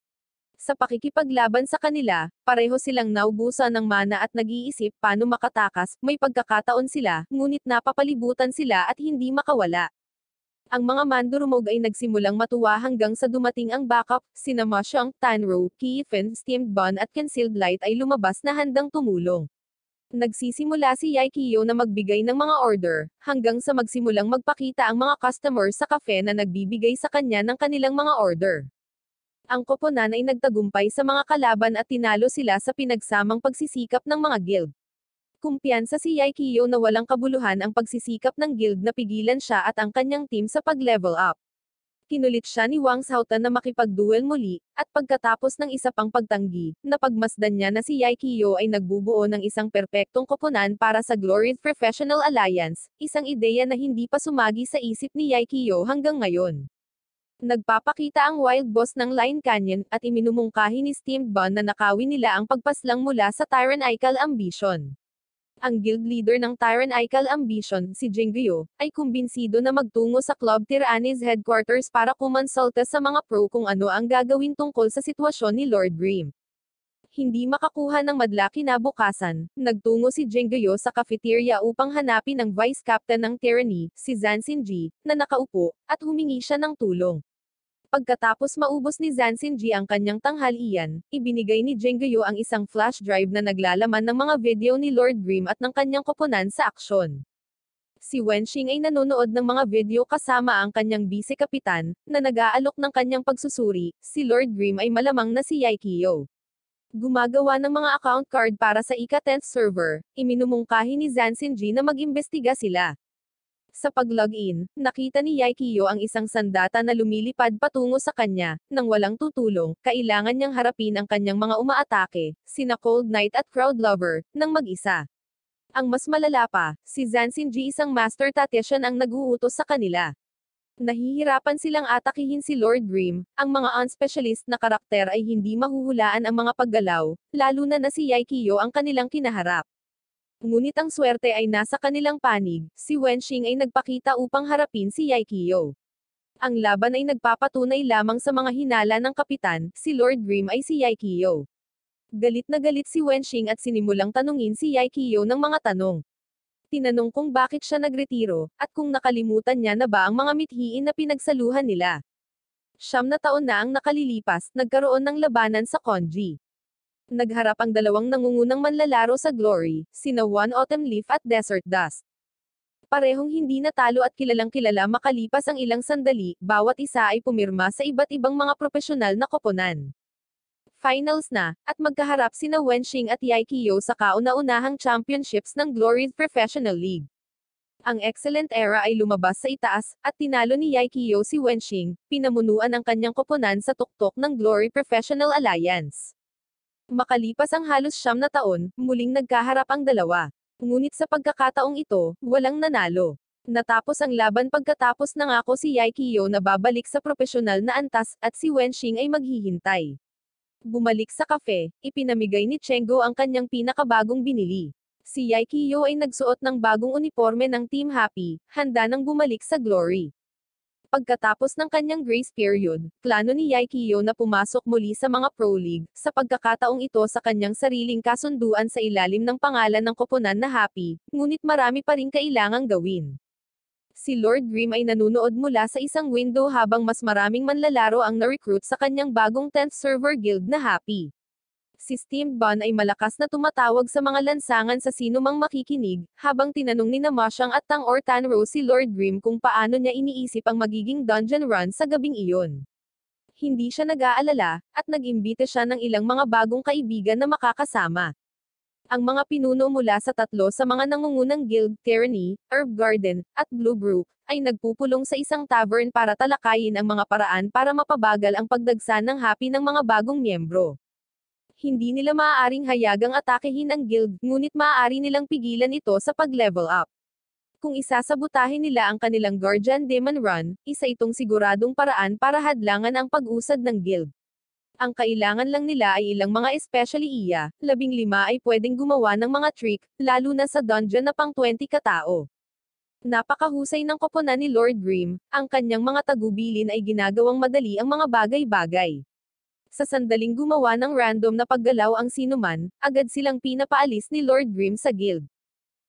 Sa pakikipaglaban sa kanila, pareho silang naubusan ng mana at nag-iisip paano makatakas, may pagkakataon sila, ngunit napapalibutan sila at hindi makawala. Ang mga mandurumog ay nagsimulang matuwa hanggang sa dumating ang backup, sina Moshang, Tanro, Kiifin, Steamed Bun at Concealed Light ay lumabas na handang tumulong. Nagsisimula si Yaikyo na magbigay ng mga order, hanggang sa magsimulang magpakita ang mga customer sa cafe na nagbibigay sa kanya ng kanilang mga order. Ang koponan ay nagtagumpay sa mga kalaban at tinalo sila sa pinagsamang pagsisikap ng mga guild. Kumpiyansa si Yaikyo na walang kabuluhan ang pagsisikap ng guild na pigilan siya at ang kanyang team sa pag-level up. Kinulit siya ni Wang Xiaotan na makipag-duel muli, at pagkatapos ng isa pang pagtanggi, napagmasdan niya na si Yaikyo ay nagbubuo ng isang perpektong koponan para sa Glorious Professional Alliance, isang ideya na hindi pa sumagi sa isip ni Yaikyo hanggang ngayon. Nagpapakita ang Wild Boss ng Line Canyon, at iminumungkahi ni Steamed Bun na nakawin nila ang pagpaslang mula sa Tyrannical Ambition. Ang guild leader ng Tyrannical Ambition, si Jinggyo, ay kumbinsido na magtungo sa Club Tyrannis headquarters para kumonsulta sa mga pro kung ano ang gagawin tungkol sa sitwasyon ni Lord Grim. Hindi makakuha ng madla kinabukasan, nagtungo si Jinggyo sa cafeteria upang hanapin ang vice captain ng Tyranny, si Zan Xinji, na nakaupo, at humingi siya ng tulong. Pagkatapos maubos ni Zansinji ang kanyang tanghalian, ibinigay ni Jingguyo ang isang flash drive na naglalaman ng mga video ni Lord Grimm at ng kanyang koponan sa aksyon. Si Wenxing ay nanonood ng mga video kasama ang kanyang bise-kapitan, na nag-aalok ng kanyang pagsusuri. Si Lord Grimm ay malamang na si Yaikyo. Gumagawa ng mga account card para sa ika-10th server, iminumungkahi ni Zansinji na mag-imbestiga sila. Sa pag-login, nakita ni Yaikyo ang isang sandata na lumilipad patungo sa kanya. Nang walang tutulong, kailangan niyang harapin ang kanyang mga umaatake, sina Cold Knight at Crowd Lover, nang mag-isa. Ang mas malala pa, si Zansinji isang master tactician ang nag-uutos sa kanila. Nahihirapan silang atakihin si Lord Grimm. Ang mga unspecialist na karakter ay hindi mahuhulaan ang mga paggalaw, lalo na si Yaikyo ang kanilang kinaharap. Ngunit ang swerte ay nasa kanilang panig. Si Wenxing ay nagpakita upang harapin si Yaikyo. Ang laban ay nagpapatunay lamang sa mga hinala ng kapitan. Si Lord Grimm ay si Yaikyo. Galit na galit si Wenxing at sinimulang tanungin si Yaikyo ng mga tanong. Tinanong kung bakit siya nagretiro, at kung nakalimutan niya na ba ang mga mithiin na pinagsaluhan nila. 9 na taon na ang nakalilipas, nagkaroon ng labanan sa Konji. Nagharap ang dalawang nangungunang manlalaro sa Glory, sina One Autumn Leaf at Desert Dust. Parehong hindi natalo at kilalang-kilala makalipas ang ilang sandali, bawat isa ay pumirma sa iba't ibang mga profesional na koponan. Finals na, at magkaharap sina Wenxing at Yaikyo sa kauna-unahang championships ng Glory Professional League. Ang Excellent Era ay lumabas sa itaas, at tinalo ni Yaikyo si Wenxing, pinamunuan ang kanyang koponan sa tuktok ng Glory Professional Alliance. Makalipas ang halos 9 na taon, muling nagkaharap ang dalawa. Ngunit sa pagkakataong ito, walang nanalo. Natapos ang laban pagkatapos nangako si Yaikyo na babalik sa profesional na antas, at si Wenxing ay maghihintay. Bumalik sa kafe, ipinamigay ni Chenggo ang kanyang pinakabagong binili. Si Yaikyo ay nagsuot ng bagong uniforme ng Team Happy, handa nang bumalik sa Glory. Pagkatapos ng kanyang grace period, plano ni Yaikyo na pumasok muli sa mga Pro League, sa pagkakataong ito sa kanyang sariling kasunduan sa ilalim ng pangalan ng koponan na Happy, ngunit marami pa ring kailangang gawin. Si Lord Grimm ay nanunood mula sa isang window habang mas maraming manlalaro ang na-recruit sa kanyang bagong 10th server guild na Happy. Si Steamed Bun ay malakas na tumatawag sa mga lansangan sa sino mang makikinig, habang tinanong ni Masyang at Tang or Tanro si Lord Grimm kung paano niya iniisip ang magiging dungeon run sa gabing iyon. Hindi siya nag-aalala, at nag-imbita siya ng ilang mga bagong kaibigan na makakasama. Ang mga pinuno mula sa 3 sa mga nangungunang guild, Tyranny, Herb Garden, at Blue Brook, ay nagpupulong sa isang tavern para talakayin ang mga paraan para mapabagal ang pagdagsa ng Happy ng mga bagong miyembro. Hindi nila maaaring hayagang atakehin ang guild, ngunit maaari nilang pigilan ito sa pag-level up. Kung isasabotahin nila ang kanilang Guardian Demon Run, isa itong siguradong paraan para hadlangan ang pag-usad ng guild. Ang kailangan lang nila ay ilang mga especially iya, 15 ay pwedeng gumawa ng mga trick, lalo na sa dungeon na pang 20 katao. Napakahusay ng koponan ni Lord Grimm, ang kanyang mga tagubilin ay ginagawang madali ang mga bagay-bagay. Sa sandaling gumawa ng random na paggalaw ang sinuman, agad silang pinapaalis ni Lord Grimm sa guild.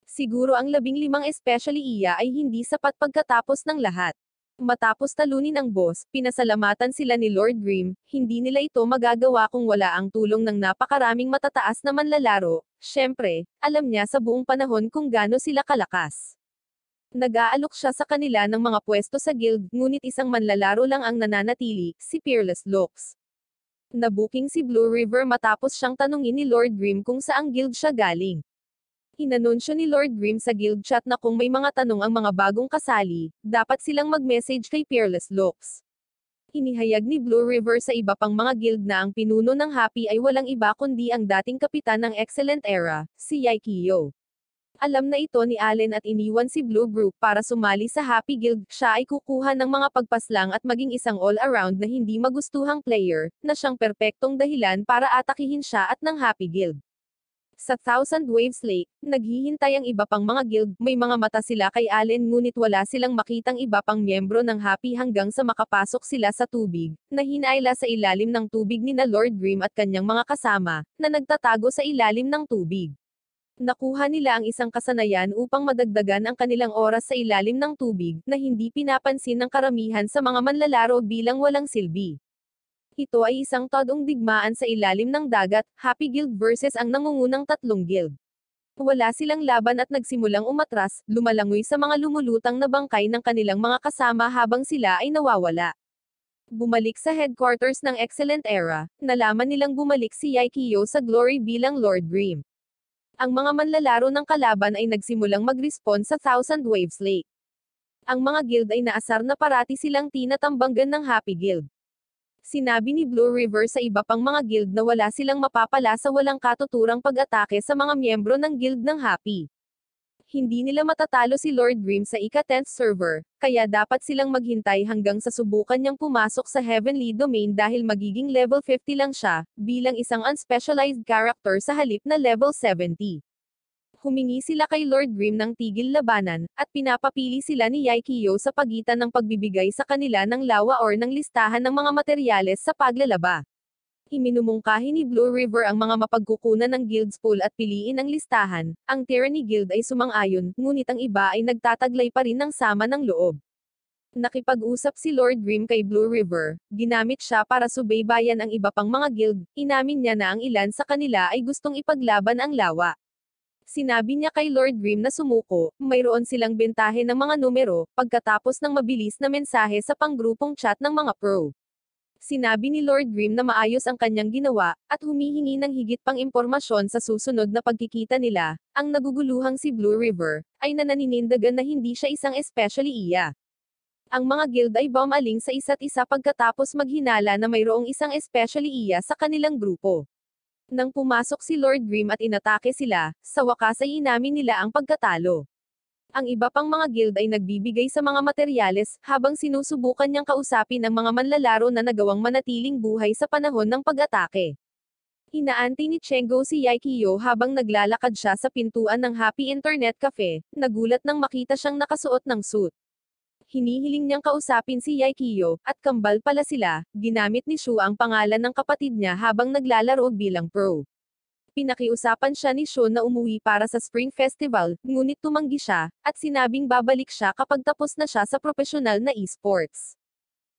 Siguro ang 15 especially iya ay hindi sapat pagkatapos ng lahat. Matapos talunin ang boss, pinasalamatan sila ni Lord Grimm. Hindi nila ito magagawa kung wala ang tulong ng napakaraming matataas na manlalaro. Syempre, alam niya sa buong panahon kung gaano sila kalakas. Nag-aalok siya sa kanila ng mga pwesto sa guild, ngunit isang manlalaro lang ang nananatili, si Peerless Looks. Nabuking si Blue River matapos siyang tanungin ni Lord Grimm kung saang guild siya galing. Inanunsyo ni Lord Grimm sa guild chat na kung may mga tanong ang mga bagong kasali, dapat silang mag-message kay Peerless Looks. Inihayag ni Blue River sa iba pang mga guild na ang pinuno ng Happy ay walang iba kundi ang dating kapitan ng Excellent Era, si Yaikyo. Alam na ito ni Allen at iniwan si Blue Brook para sumali sa Happy Guild. Siya ay kukuha ng mga pagpaslang at maging isang all-around na hindi magustuhang player, na siyang perpektong dahilan para atakihin siya at ng Happy Guild. Sa Thousand Waves Lake, naghihintay ang iba pang mga guild, may mga mata sila kay Allen ngunit wala silang makitang iba pang miyembro ng Happy hanggang sa makapasok sila sa tubig, na hinaila sa ilalim ng tubig ni na Lord Grimm at kanyang mga kasama, na nagtatago sa ilalim ng tubig. Nakuha nila ang isang kasanayan upang madagdagan ang kanilang oras sa ilalim ng tubig, na hindi pinapansin ng karamihan sa mga manlalaro bilang walang silbi. Ito ay isang todong digmaan sa ilalim ng dagat, Happy Guild versus ang nangungunang tatlong guild. Wala silang laban at nagsimulang umatras, lumalangoy sa mga lumulutang na bangkay ng kanilang mga kasama habang sila ay nawawala. Bumalik sa headquarters ng Excellent Era, nalaman nilang bumalik si Yaikyo sa Glory bilang Lord Grim. Ang mga manlalaro ng kalaban ay nagsimulang mag-respond sa Thousand Waves Lake. Ang mga guild ay naasar na parati silang tinatambanggan ng Happy Guild. Sinabi ni Blue River sa iba pang mga guild na wala silang mapapala sa walang katuturang pag-atake sa mga miyembro ng guild ng Happy. Hindi nila matatalo si Lord Grim sa ika-10th server, kaya dapat silang maghintay hanggang sa subukan niyang pumasok sa Heavenly Domain dahil magiging level 50 lang siya, bilang isang unspecialized character sa halip na level 70. Humingi sila kay Lord Grim ng tigil labanan, at pinapapili sila ni Yaikyo sa pagitan ng pagbibigay sa kanila ng lawa or ng listahan ng mga materyales sa paglalaba. Iminumungkahi ni Blue River ang mga mapagkukunan ng guilds pool at piliin ang listahan. Ang Tyranny Guild ay sumang-ayon, ngunit ang iba ay nagtataglay pa rin ng sama ng loob. Nakipag-usap si Lord Grim kay Blue River, ginamit siya para subaybayan ang iba pang mga guild, inamin niya na ang ilan sa kanila ay gustong ipaglaban ang lawa. Sinabi niya kay Lord Grim na sumuko, mayroon silang bentahe ng mga numero, pagkatapos ng mabilis na mensahe sa panggrupong chat ng mga pro. Sinabi ni Lord Grim na maayos ang kanyang ginawa, at humihingi ng higit pang impormasyon sa susunod na pagkikita nila. Ang naguguluhang si Blue River, ay nananinindigan na hindi siya isang especially iya. Ang mga guild ay bumaling sa isa't isa pagkatapos maghinala na mayroong isang especially iya sa kanilang grupo. Nang pumasok si Lord Grim at inatake sila, sa wakas ay inamin nila ang pagkatalo. Ang iba pang mga guild ay nagbibigay sa mga materyales, habang sinusubukan niyang kausapin ang mga manlalaro na nagawang manatiling buhay sa panahon ng pag-atake. Inaanti ni Chengo si Yaikyo habang naglalakad siya sa pintuan ng Happy Internet Cafe, nagulat nang makita siyang nakasuot ng suit. Hinihiling niyang kausapin si Yaikyo, at kambal pala sila, ginamit ni Shu ang pangalan ng kapatid niya habang naglalaro bilang pro. Pinakiusapan siya ni Sean na umuwi para sa Spring Festival, ngunit tumanggi siya, at sinabing babalik siya kapag tapos na siya sa profesional na esports.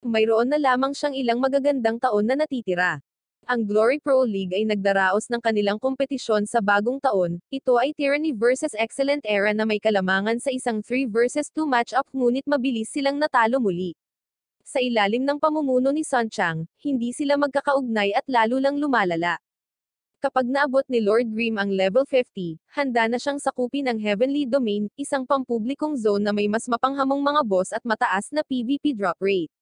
Mayroon na lamang siyang ilang magagandang taon na natitira. Ang Glory Pro League ay nagdaraos ng kanilang kompetisyon sa bagong taon. Ito ay Tyranny versus Excellent Era na may kalamangan sa isang 3 versus 2 match-up, ngunit mabilis silang natalo muli. Sa ilalim ng pamumuno ni Sun Chang, hindi sila magkakaugnay at lalo lang lumalala. Kapag naabot ni Lord Grim ang level 50, handa na siyang sakupin ang Heavenly Domain, isang pampublikong zone na may mas mapanghamong mga boss at mataas na PvP drop rate.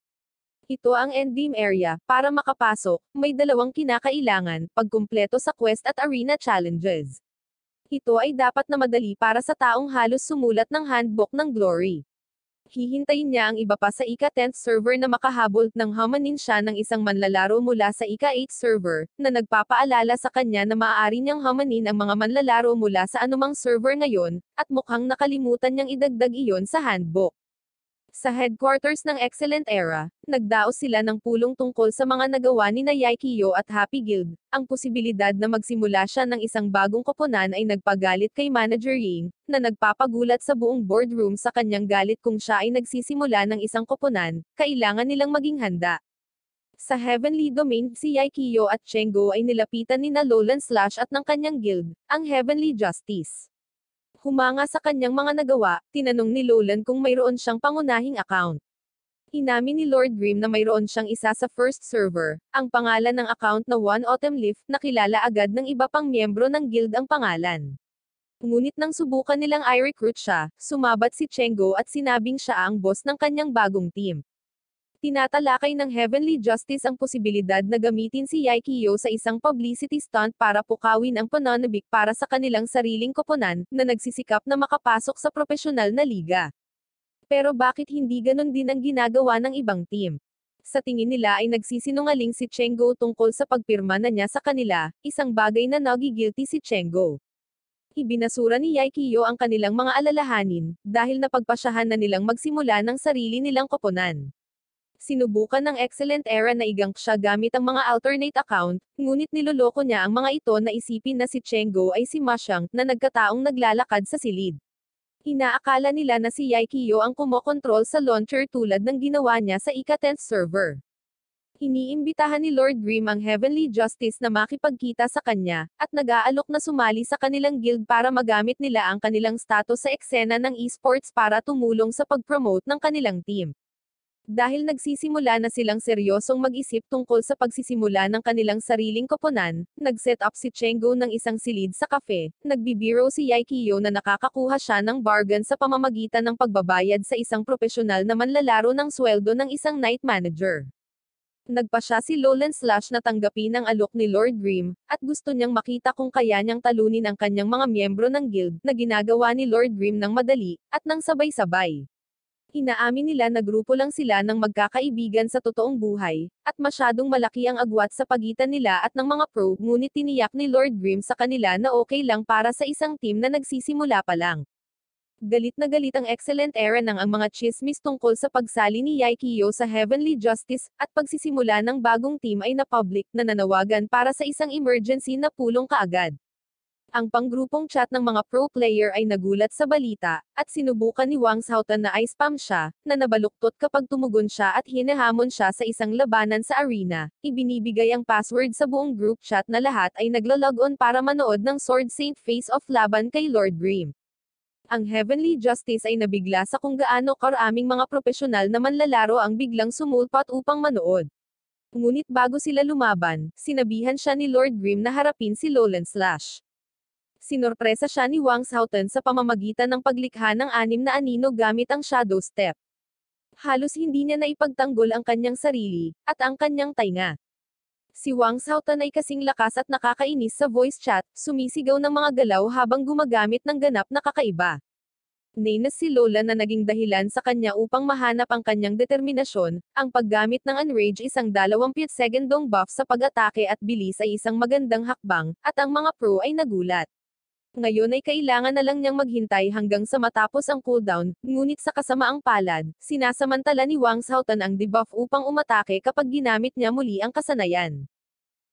Ito ang endgame area. Para makapasok, may dalawang kinakailangan, pagkumpleto sa quest at arena challenges. Ito ay dapat na madali para sa taong halos sumulat ng handbook ng Glory. Hihintayin niya ang iba pa sa ika-10th server na makahabol nang hamanin siya ng isang manlalaro mula sa ika-8th server, na nagpapaalala sa kanya na maaari niyang hamanin ang mga manlalaro mula sa anumang server ngayon, at mukhang nakalimutan niyang idagdag iyon sa handbook. Sa headquarters ng Excellent Era, nagdaos sila ng pulong tungkol sa mga nagawa ni Yaikyo at Happy Guild. Ang posibilidad na magsimula siya ng isang bagong koponan ay nagpagalit kay Manager Ying, na nagpapagulat sa buong boardroom sa kanyang galit kung siya ay nagsisimula ng isang koponan. Kailangan nilang maging handa. Sa Heavenly Domain, si Yaikyo at Chengo ay nilapitan ni Lowland Slash at ng kanyang guild, ang Heavenly Justice. Humanga sa kanyang mga nagawa, tinanong ni Lowland kung mayroon siyang pangunahing account. Inamin ni Lord Grim na mayroon siyang isa sa first server, ang pangalan ng account na One Autumn Leaf, nakilala agad ng iba pang miyembro ng guild ang pangalan. Ngunit nang subukan nilang i-recruit siya, sumabat si Chengo at sinabing siya ang boss ng kanyang bagong team. Tinatalakay ng Heavenly Justice ang posibilidad na gamitin si Yaikyo sa isang publicity stunt para pukawin ang pananabik para sa kanilang sariling koponan, na nagsisikap na makapasok sa profesional na liga. Pero bakit hindi ganon din ang ginagawa ng ibang team? Sa tingin nila ay nagsisinungaling si Chengo tungkol sa pagpirma na niya sa kanila, isang bagay na nagigilty si Chengo. Ibinasura ni Yaikyo ang kanilang mga alalahanin, dahil napagpasyahan na nilang magsimula ng sarili nilang koponan. Sinubukan ng Excellent Era na i-gank siya gamit ang mga alternate account, ngunit niloloko niya ang mga ito na isipin na si Chenggo ay si Masyang, na nagkataong naglalakad sa silid. Inaakala nila na si Yaikyo ang kumokontrol sa launcher tulad ng ginawa niya sa ika-10th server. Iniimbitahan ni Lord Grimm ang Heavenly Justice na makipagkita sa kanya, at nag-aalok na sumali sa kanilang guild para magamit nila ang kanilang status sa eksena ng esports para tumulong sa pag-promote ng kanilang team. Dahil nagsisimula na silang seryosong mag-isip tungkol sa pagsisimula ng kanilang sariling koponan, nag-set up si Chenggo ng isang silid sa cafe, nagbibiro si Yaikyo na nakakakuha siya ng bargain sa pamamagitan ng pagbabayad sa isang profesional na manlalaro ng sweldo ng isang night manager. Nagpa siya si Lowland Slash na tanggapin ang alok ni Lord Grimm, at gusto niyang makita kung kaya niyang talunin ang kanyang mga miyembro ng guild, na ginagawa ni Lord Grimm ng madali, at ng sabay-sabay. Inaamin nila na grupo lang sila ng magkakaibigan sa totoong buhay, at masyadong malaki ang agwat sa pagitan nila at ng mga pro, ngunit tiniyak ni Lord Grimm sa kanila na okay lang para sa isang team na nagsisimula pa lang. Galit na galit ang Excellent Era ng ang mga chismis tungkol sa pagsali ni Yaikyo sa Heavenly Justice, at pagsisimula ng bagong team ay na-public na nanawagan para sa isang emergency na pulong kaagad. Ang panggrupong chat ng mga pro player ay nagulat sa balita, at sinubukan ni Wang Xiaotan na i-spam siya, na nabaluktot kapag tumugon siya at hinahamon siya sa isang labanan sa arena. Ibinibigay ang password sa buong group chat na lahat ay naglo-log on para manood ng Sword Saint face-off laban kay Lord Grimm. Ang Heavenly Justice ay nabigla sa kung gaano karaming mga profesional na manlalaro ang biglang sumulpat upang manood. Ngunit bago sila lumaban, sinabihan siya ni Lord Grimm na harapin si Lowland Slash. Sinorpresa siya ni Wang Xiaotan sa pamamagitan ng paglikha ng 6 na anino gamit ang Shadow Step. Halos hindi niya naipagtanggol ang kanyang sarili, at ang kanyang tainga. Si Wang Xiaotan ay kasing lakas at nakakainis sa voice chat, sumisigaw ng mga galaw habang gumagamit ng ganap na kakaiba. Nainis si Lola na naging dahilan sa kanya upang mahanap ang kanyang determinasyon. Ang paggamit ng Enrage, isang 20-segundong buff sa pag-atake at bilis, ay isang magandang hakbang, at ang mga pro ay nagulat. Ngayon ay kailangan na lang niyang maghintay hanggang sa matapos ang cooldown, ngunit sa kasamaang palad, sinasamantala ni Wang Xiaotan ang debuff upang umatake kapag ginamit niya muli ang kasanayan.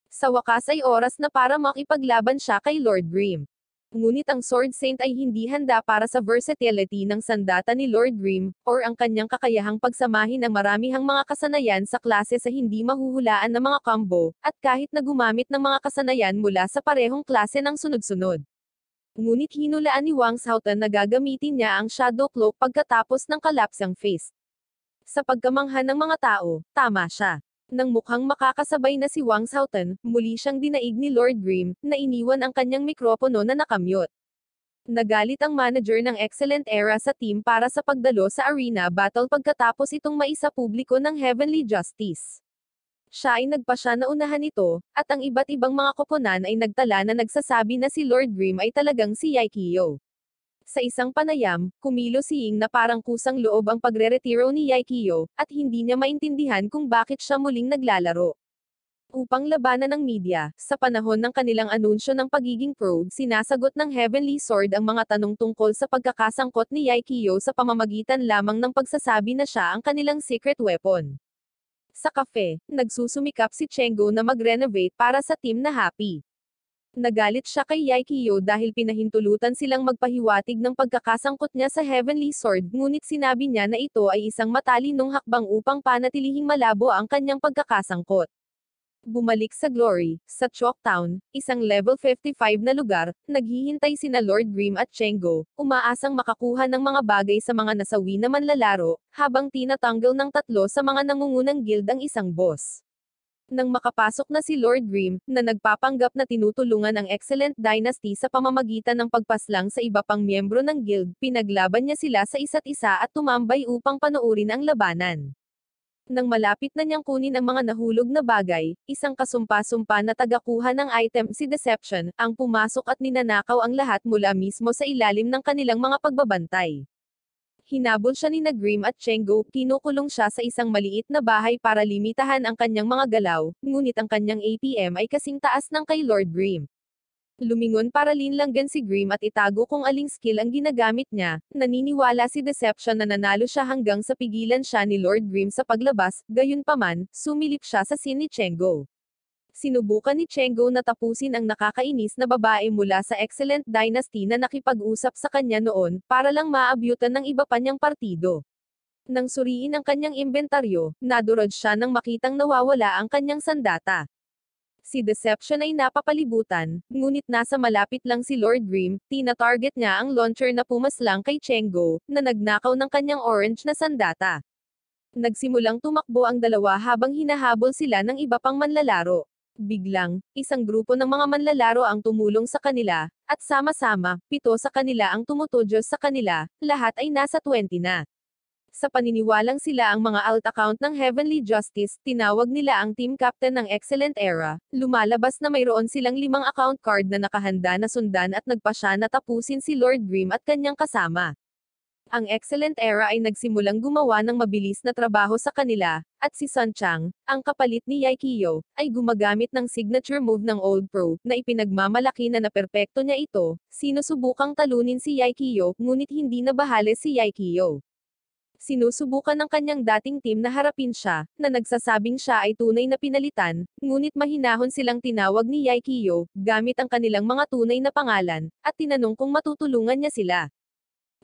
Sa wakas ay oras na para makipaglaban siya kay Lord Grimm. Ngunit ang Sword Saint ay hindi handa para sa versatility ng sandata ni Lord Grimm, or ang kanyang kakayahang pagsamahin ang maramihang mga kasanayan sa klase sa hindi mahuhulaan na mga combo, at kahit na gumamit ng mga kasanayan mula sa parehong klase ng sunod-sunod. Ngunit hinulaan ni Wang Xiaotan na gagamitin niya ang Shadow Cloak pagkatapos ng kalapsang face. Sa pagkamangha ng mga tao, tama siya. Nang mukhang makakasabay na si Wang Xiaotan, muli siyang dinaig ni Lord Grimm, na iniwan ang kanyang mikropono na nakamute. Nagalit ang manager ng Excellent Era sa team para sa pagdalo sa arena battle pagkatapos itong maisapubliko ng Heavenly Justice. Siya ay nagpasya na unahan ito, at ang iba't ibang mga koponan ay nagtala na nagsasabi na si Lord Grimm ay talagang si Yaikyo. Sa isang panayam, kumilos si Ying na parang kusang loob ang pagre-retiro ni Yaikyo, at hindi niya maintindihan kung bakit siya muling naglalaro. Upang labanan ng media, sa panahon ng kanilang anunsyo ng pagiging pro, sinasagot ng Heavenly Sword ang mga tanong tungkol sa pagkakasangkot ni Yaikyo sa pamamagitan lamang ng pagsasabi na siya ang kanilang secret weapon. Sa cafe, nagsusumikap si Chenggo na mag-renovate para sa team na happy. Nagalit siya kay Yaikyo dahil pinahintulutan silang magpahiwatig ng pagkakasangkot niya sa Heavenly Sword, ngunit sinabi niya na ito ay isang matalinong hakbang upang panatilihing malabo ang kanyang pagkakasangkot. Bumalik sa Glory, sa Chalk Town, isang level 55 na lugar, naghihintay sina Lord Grimm at Chenggo, umaasang makakuha ng mga bagay sa mga nasawi na manlalaro, habang tinatanggal ng 3 sa mga nangungunang guild ang isang boss. Nang makapasok na si Lord Grimm, na nagpapanggap na tinutulungan ang Excellent Dynasty sa pamamagitan ng pagpaslang sa iba pang miyembro ng guild, pinaglaban niya sila sa isa't isa at tumambay upang panoorin ang labanan. Nang malapit na niyang kunin ang mga nahulog na bagay, isang kasumpa-sumpa na tagakuha ng item, si Deception, ang pumasok at ninanakaw ang lahat mula mismo sa ilalim ng kanilang mga pagbabantay. Hinabol siya ni Grimm at Chenggo, kinukulong siya sa isang maliit na bahay para limitahan ang kanyang mga galaw, ngunit ang kanyang APM ay kasing taas ng kay Lord Grimm. Lumingon para linlanggan si Grimm at itago kung aling skill ang ginagamit niya. Naniniwala si Deception na nanalo siya hanggang sa pigilan siya ni Lord Grimm sa paglabas, gayunpaman, sumilip siya sa scene ni Chenggo. Sinubukan ni Chenggo na tapusin ang nakakainis na babae mula sa Excellent Dynasty na nakipag-usap sa kanya noon, para lang maabyutan ng iba pa niyang partido. Nang suriin ang kanyang inventaryo, nadurog siya nang makitang nawawala ang kanyang sandata. Si Deception ay napapalibutan, ngunit nasa malapit lang si Lord Grimm, tina-target niya ang launcher na pumaslang kay Chenggo, na nagnakaw ng kanyang orange na sandata. Nagsimulang tumakbo ang dalawa habang hinahabol sila ng iba pang manlalaro. Biglang, isang grupo ng mga manlalaro ang tumulong sa kanila, at sama-sama, 7 sa kanila ang tumutudyos sa kanila, lahat ay nasa 20 na. Sa paniniwalang sila ang mga alt account ng Heavenly Justice, tinawag nila ang team captain ng Excellent Era, lumalabas na mayroon silang 5 account card na nakahanda na sundan at nagpasya na tapusin si Lord Grimm at kanyang kasama. Ang Excellent Era ay nagsimulang gumawa ng mabilis na trabaho sa kanila, at si Sun Chang, ang kapalit ni Yaikiyo, ay gumagamit ng signature move ng Old Pro, na ipinagmamalaki na naperpekto niya ito. Sinusubukang talunin si Yaikiyo, ngunit hindi nabahali si Yaikiyo. Sinusubukan ng kanyang dating team na harapin siya, na nagsasabing siya ay tunay na pinalitan, ngunit mahinahon silang tinawag ni Yaikiyo, gamit ang kanilang mga tunay na pangalan, at tinanong kung matutulungan niya sila.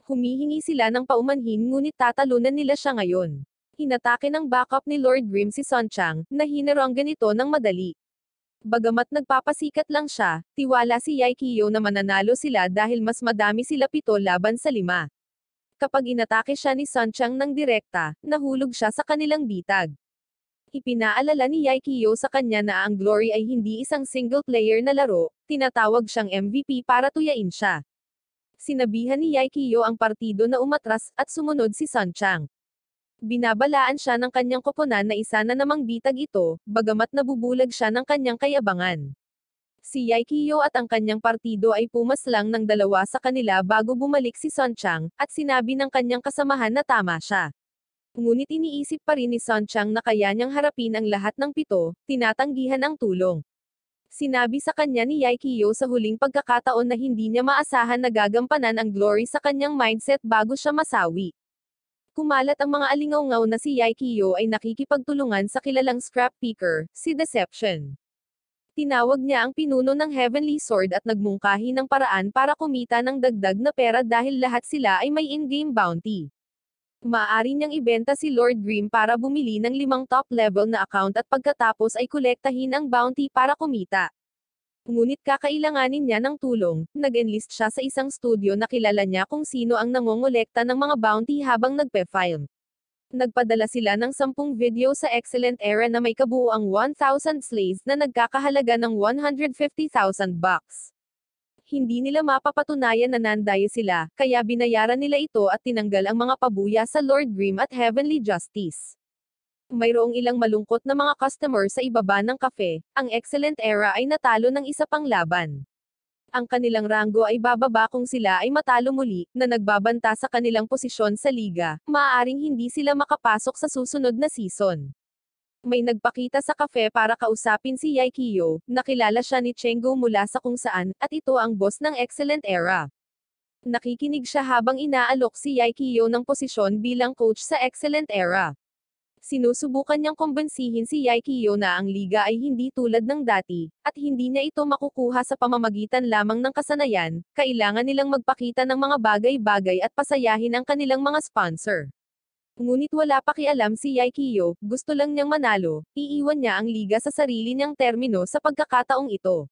Humihingi sila ng paumanhin ngunit tatalunan nila siya ngayon. Hinatake ng backup ni Lord Grimm si Sun Chang, na hinaranggan ito ng madali. Bagamat nagpapasikat lang siya, tiwala si Yaikiyo na mananalo sila dahil mas madami sila 7 laban sa 5. Kapag inatake siya ni Sun Chang ng direkta, nahulog siya sa kanilang bitag. Ipinaalala ni Yaikiyo sa kanya na ang Glory ay hindi isang single-player na laro, tinatawag siyang MVP para tuyain siya. Sinabihan ni Yaikiyo ang partido na umatras, at sumunod si Sun Chang. Binabalaan siya ng kanyang koponan na isa na namang bitag ito, bagamat nabubulag siya ng kanyang kayabangan. Si Yaikiyo at ang kanyang partido ay pumaslang ng 2 sa kanila bago bumalik si Sun Chang, at sinabi ng kanyang kasamahan na tama siya. Ngunit iniisip pa rin ni Sun Chang na kaya niyang harapin ang lahat ng 7, tinatanggihan ang tulong. Sinabi sa kanya ni Yaikiyo sa huling pagkakataon na hindi niya maasahan na gagampanan ang Glory sa kanyang mindset bago siya masawi. Kumalat ang mga alingaw-ngaw na si Yaikiyo ay nakikipagtulungan sa kilalang scrap picker, si Deception. Tinawag niya ang pinuno ng Heavenly Sword at nagmungkahi ng paraan para kumita ng dagdag na pera dahil lahat sila ay may in-game bounty. Maaari niyang ibenta si Lord Grimm para bumili ng 5 top-level na account at pagkatapos ay kolektahin ang bounty para kumita. Ngunit kakailanganin niya ng tulong, nag-enlist siya sa isang studio na kilala niya kung sino ang nangongolekta ng mga bounty habang nagpe-film. Nagpadala sila ng 10 video sa Excellent Era na may kabuuang 1,000 slays na nagkakahalaga ng 150,000 bucks. Hindi nila mapapatunayan na nandayo sila, kaya binayaran nila ito at tinanggal ang mga pabuya sa Lord Grimm at Heavenly Justice. Mayroong ilang malungkot na mga customer sa ibaba ng cafe, ang Excellent Era ay natalo ng isa pang laban. Ang kanilang ranggo ay bababa kung sila ay matalo muli, na nagbabanta sa kanilang posisyon sa liga, maaaring hindi sila makapasok sa susunod na season. May nagpakita sa cafe para kausapin si Yaikiyo, nakilala siya ni Chenggo mula sa kung saan, at ito ang boss ng Excellent Era. Nakikinig siya habang inaalok si Yaikiyo ng posisyon bilang coach sa Excellent Era. Sinusubukan niyang kumbensihin si Yaikiyo na ang liga ay hindi tulad ng dati, at hindi niya ito makukuha sa pamamagitan lamang ng kasanayan, kailangan nilang magpakita ng mga bagay-bagay at pasayahin ang kanilang mga sponsor. Ngunit wala pakialam si Yaikiyo, gusto lang niyang manalo, iiwan niya ang liga sa sarili niyang termino sa pagkakataong ito.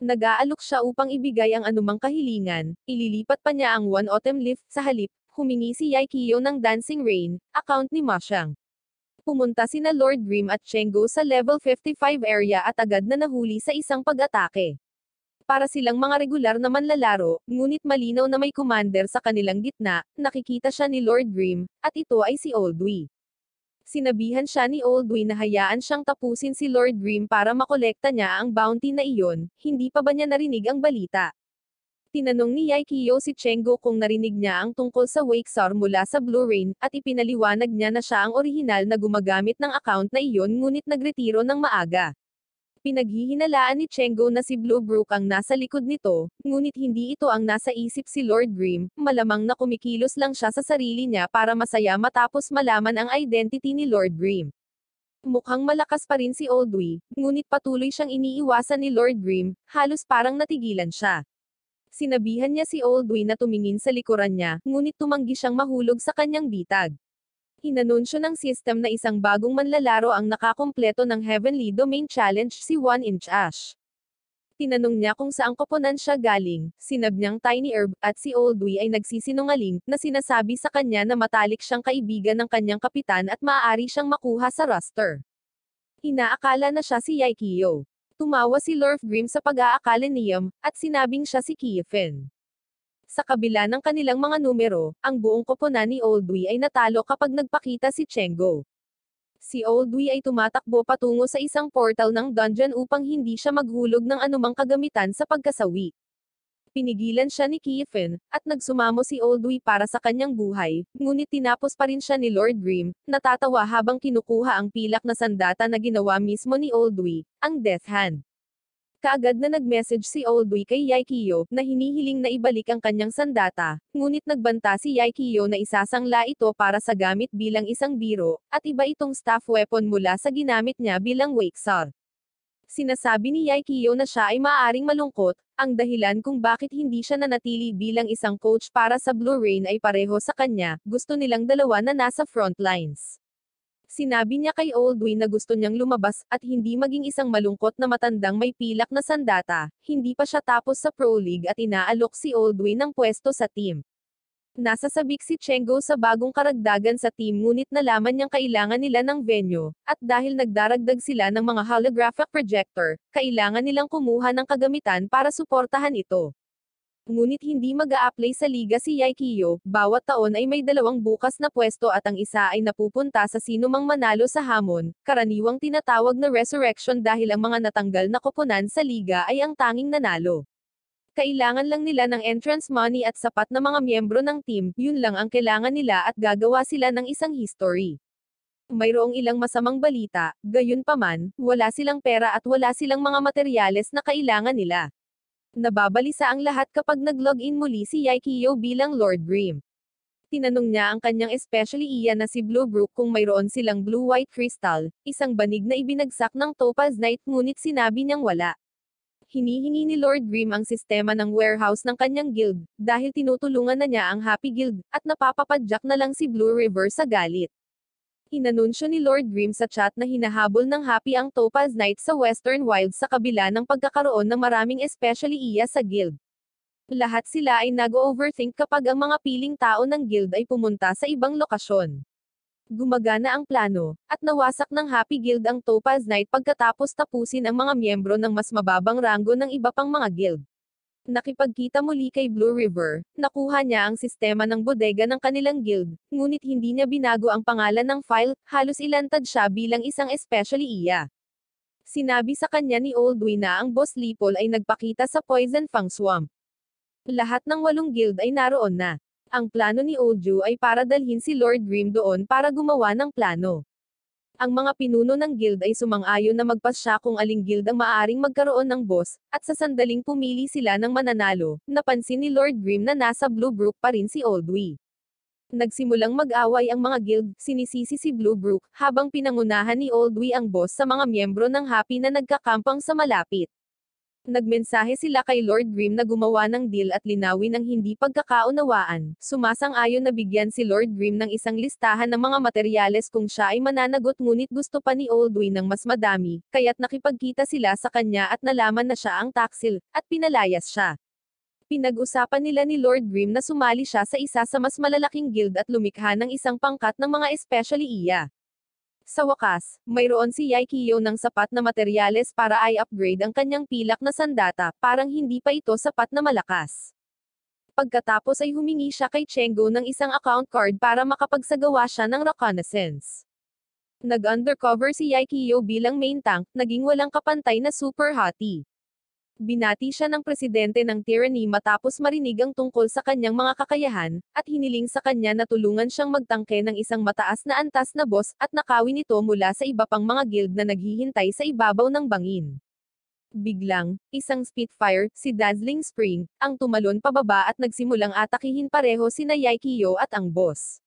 Nag-aalok siya upang ibigay ang anumang kahilingan, ililipat pa niya ang one autumn lift, sa halip, humingi si Yaikiyo ng Dancing Rain, account ni Mashang. Pumunta sina Lord Grimm at Chenggo sa level 55 area at agad na nahuli sa isang pag-atake. Para silang mga regular na manlalaro, ngunit malinaw na may commander sa kanilang gitna, nakikita siya ni Lord Grimm, at ito ay si Oldui. Sinabihan siya ni Oldui na hayaan siyang tapusin si Lord Grimm para makolekta niya ang bounty na iyon, hindi pa ba niya narinig ang balita? Tinanong ni Yaikiyo si Chenggo kung narinig niya ang tungkol sa Wakesar mula sa Blue Rain, at ipinaliwanag niya na siya ang orihinal na gumagamit ng account na iyon ngunit nagretiro ng maaga. Pinaghihinalaan ni Chenggo na si Blue Brook ang nasa likod nito, ngunit hindi ito ang nasa isip si Lord Grimm, malamang na kumikilos lang siya sa sarili niya para masaya matapos malaman ang identity ni Lord Grimm. Mukhang malakas pa rin si Oldwy, ngunit patuloy siyang iniiwasan ni Lord Grimm, halos parang natigilan siya. Sinabihan niya si Oldwy na tumingin sa likuran niya, ngunit tumanggi siyang mahulog sa kanyang bitag. Inanunsyo ng system na isang bagong manlalaro ang nakakumpleto ng Heavenly Domain Challenge si 1-Inch Ash. Tinanong niya kung saang koponan siya galing, sinab niyang Tiny Herb, at si Oldwy ay nagsisinungaling, na sinasabi sa kanya na matalik siyang kaibigan ng kanyang kapitan at maaari siyang makuha sa roster. Inaakala na siya si Yaikyo. Tumawa si Lord Grimm sa pag-aakala niyam, at sinabing siya si Kiefen. Sa kabila ng kanilang mga numero, ang buong koponan ni Oldwy ay natalo kapag nagpakita si Chenggo. Si Oldwy ay tumatakbo patungo sa isang portal ng dungeon upang hindi siya maghulog ng anumang kagamitan sa pagkasawi. Pinigilan siya ni Kiefen, at nagsumamo si Oldwy para sa kanyang buhay, ngunit tinapos pa rin siya ni Lord Grimm, natatawa habang kinukuha ang pilak na sandata na ginawa mismo ni Oldwy, ang Death Hand. Kaagad na nag-message si Oldwy kay Yaikyo, na hinihiling na ibalik ang kanyang sandata, ngunit nagbanta si Yaikyo na isasangla ito para sa gamit bilang isang biro, at iba itong staff weapon mula sa ginamit niya bilang wakesar. Sinasabi ni Yaikyo na siya ay maaaring malungkot, ang dahilan kung bakit hindi siya nanatili bilang isang coach para sa Blue Rain ay pareho sa kanya, gusto nilang dalawa na nasa front lines. Sinabi niya kay Oldwy na gusto niyang lumabas, at hindi maging isang malungkot na matandang may pilak na sandata, hindi pa siya tapos sa Pro League at inaalok si Oldwy ng pwesto sa team. Nasasabik si Chenggo sa bagong karagdagan sa team ngunit nalaman niyang kailangan nila ng venue, at dahil nagdaragdag sila ng mga holographic projector, kailangan nilang kumuha ng kagamitan para suportahan ito. Ngunit hindi mag-a-apply sa liga si Yaikyo, bawat taon ay may dalawang bukas na pwesto at ang isa ay napupunta sa sinumang manalo sa hamon, karaniwang tinatawag na resurrection dahil ang mga natanggal na koponan sa liga ay ang tanging nanalo. Kailangan lang nila ng entrance money at sapat na mga miyembro ng team, yun lang ang kailangan nila at gagawa sila ng isang history. Mayroong ilang masamang balita, gayunpaman, wala silang pera at wala silang mga materyales na kailangan nila. Nababalisa ang lahat kapag nag-login muli si Yaikyo bilang Lord Grimm. Tinanong niya ang kanyang especially iya na si Blue Brook kung mayroon silang blue-white crystal, isang banig na ibinagsak ng Topaz Knight ngunit sinabi niyang wala. Hinihingi ni Lord Grimm ang sistema ng warehouse ng kanyang guild, dahil tinutulungan na niya ang Happy Guild, at napapapadyak na lang si Blue River sa galit. Inanunsyo ni Lord Grimm sa chat na hinahabol ng Happy ang Topaz Knight sa Western Wilds sa kabila ng pagkakaroon ng maraming especially iya sa guild. Lahat sila ay nag-overthink kapag ang mga piling tao ng guild ay pumunta sa ibang lokasyon. Gumagana ang plano, at nawasak ng Happy Guild ang Topaz Knight pagkatapos tapusin ang mga miyembro ng mas mababang ranggo ng iba pang mga guild. Nakipagkita muli kay Blue River, nakuha niya ang sistema ng bodega ng kanilang guild, ngunit hindi niya binago ang pangalan ng file, halos ilantad siya bilang isang especially iya. Sinabi sa kanya ni Oldwy na ang Boss Lipol ay nagpakita sa Poison Fang Swamp. Lahat ng 8 guild ay naroon na. Ang plano ni Oldju ay para dalhin si Lord Grimm doon para gumawa ng plano. Ang mga pinuno ng guild ay sumang-ayon na magpasya kung aling guild ang maaaring magkaroon ng boss, at sa sandaling pumili sila ng mananalo, napansin ni Lord Grimm na nasa Blue Brook pa rin si Oldwy. Nagsimulang mag-away ang mga guild, sinisisi si Blue Brook, habang pinangunahan ni Oldwy ang boss sa mga miyembro ng Happy na nagkakampang sa malapit. Nagmensahe sila kay Lord Grimm na gumawa ng deal at linawin ang hindi pagkakaunawaan. Sumasang-ayon na bigyan si Lord Grimm ng isang listahan ng mga materyales kung siya ay mananagot ngunit gusto pa ni Oldwy ng mas madami, kaya't nakipagkita sila sa kanya at nalaman na siya ang taksil, at pinalayas siya. Pinag-usapan nila ni Lord Grimm na sumali siya sa isa sa mas malalaking guild at lumikha ng isang pangkat ng mga especially iya. Sa wakas, mayroon si Yaikyo ng sapat na materyales para i-upgrade ang kanyang pilak na sandata, parang hindi pa ito sapat na malakas. Pagkatapos ay humingi siya kay Chenggo ng isang account card para makapagsagawa siya ng reconnaissance. Nag-undercover si Yaikyo bilang main tank, naging walang kapantay na super hottie. Binati siya ng presidente ng Tyranny matapos marinig ang tungkol sa kanyang mga kakayahan, at hiniling sa kanya na tulungan siyang magtangke ng isang mataas na antas na boss, at nakawin ito mula sa iba pang mga guild na naghihintay sa ibabaw ng bangin. Biglang, isang Spitfire, si Dazzling Spring, ang tumalon pababa at nagsimulang atakihin pareho sina Yaikyo at ang boss.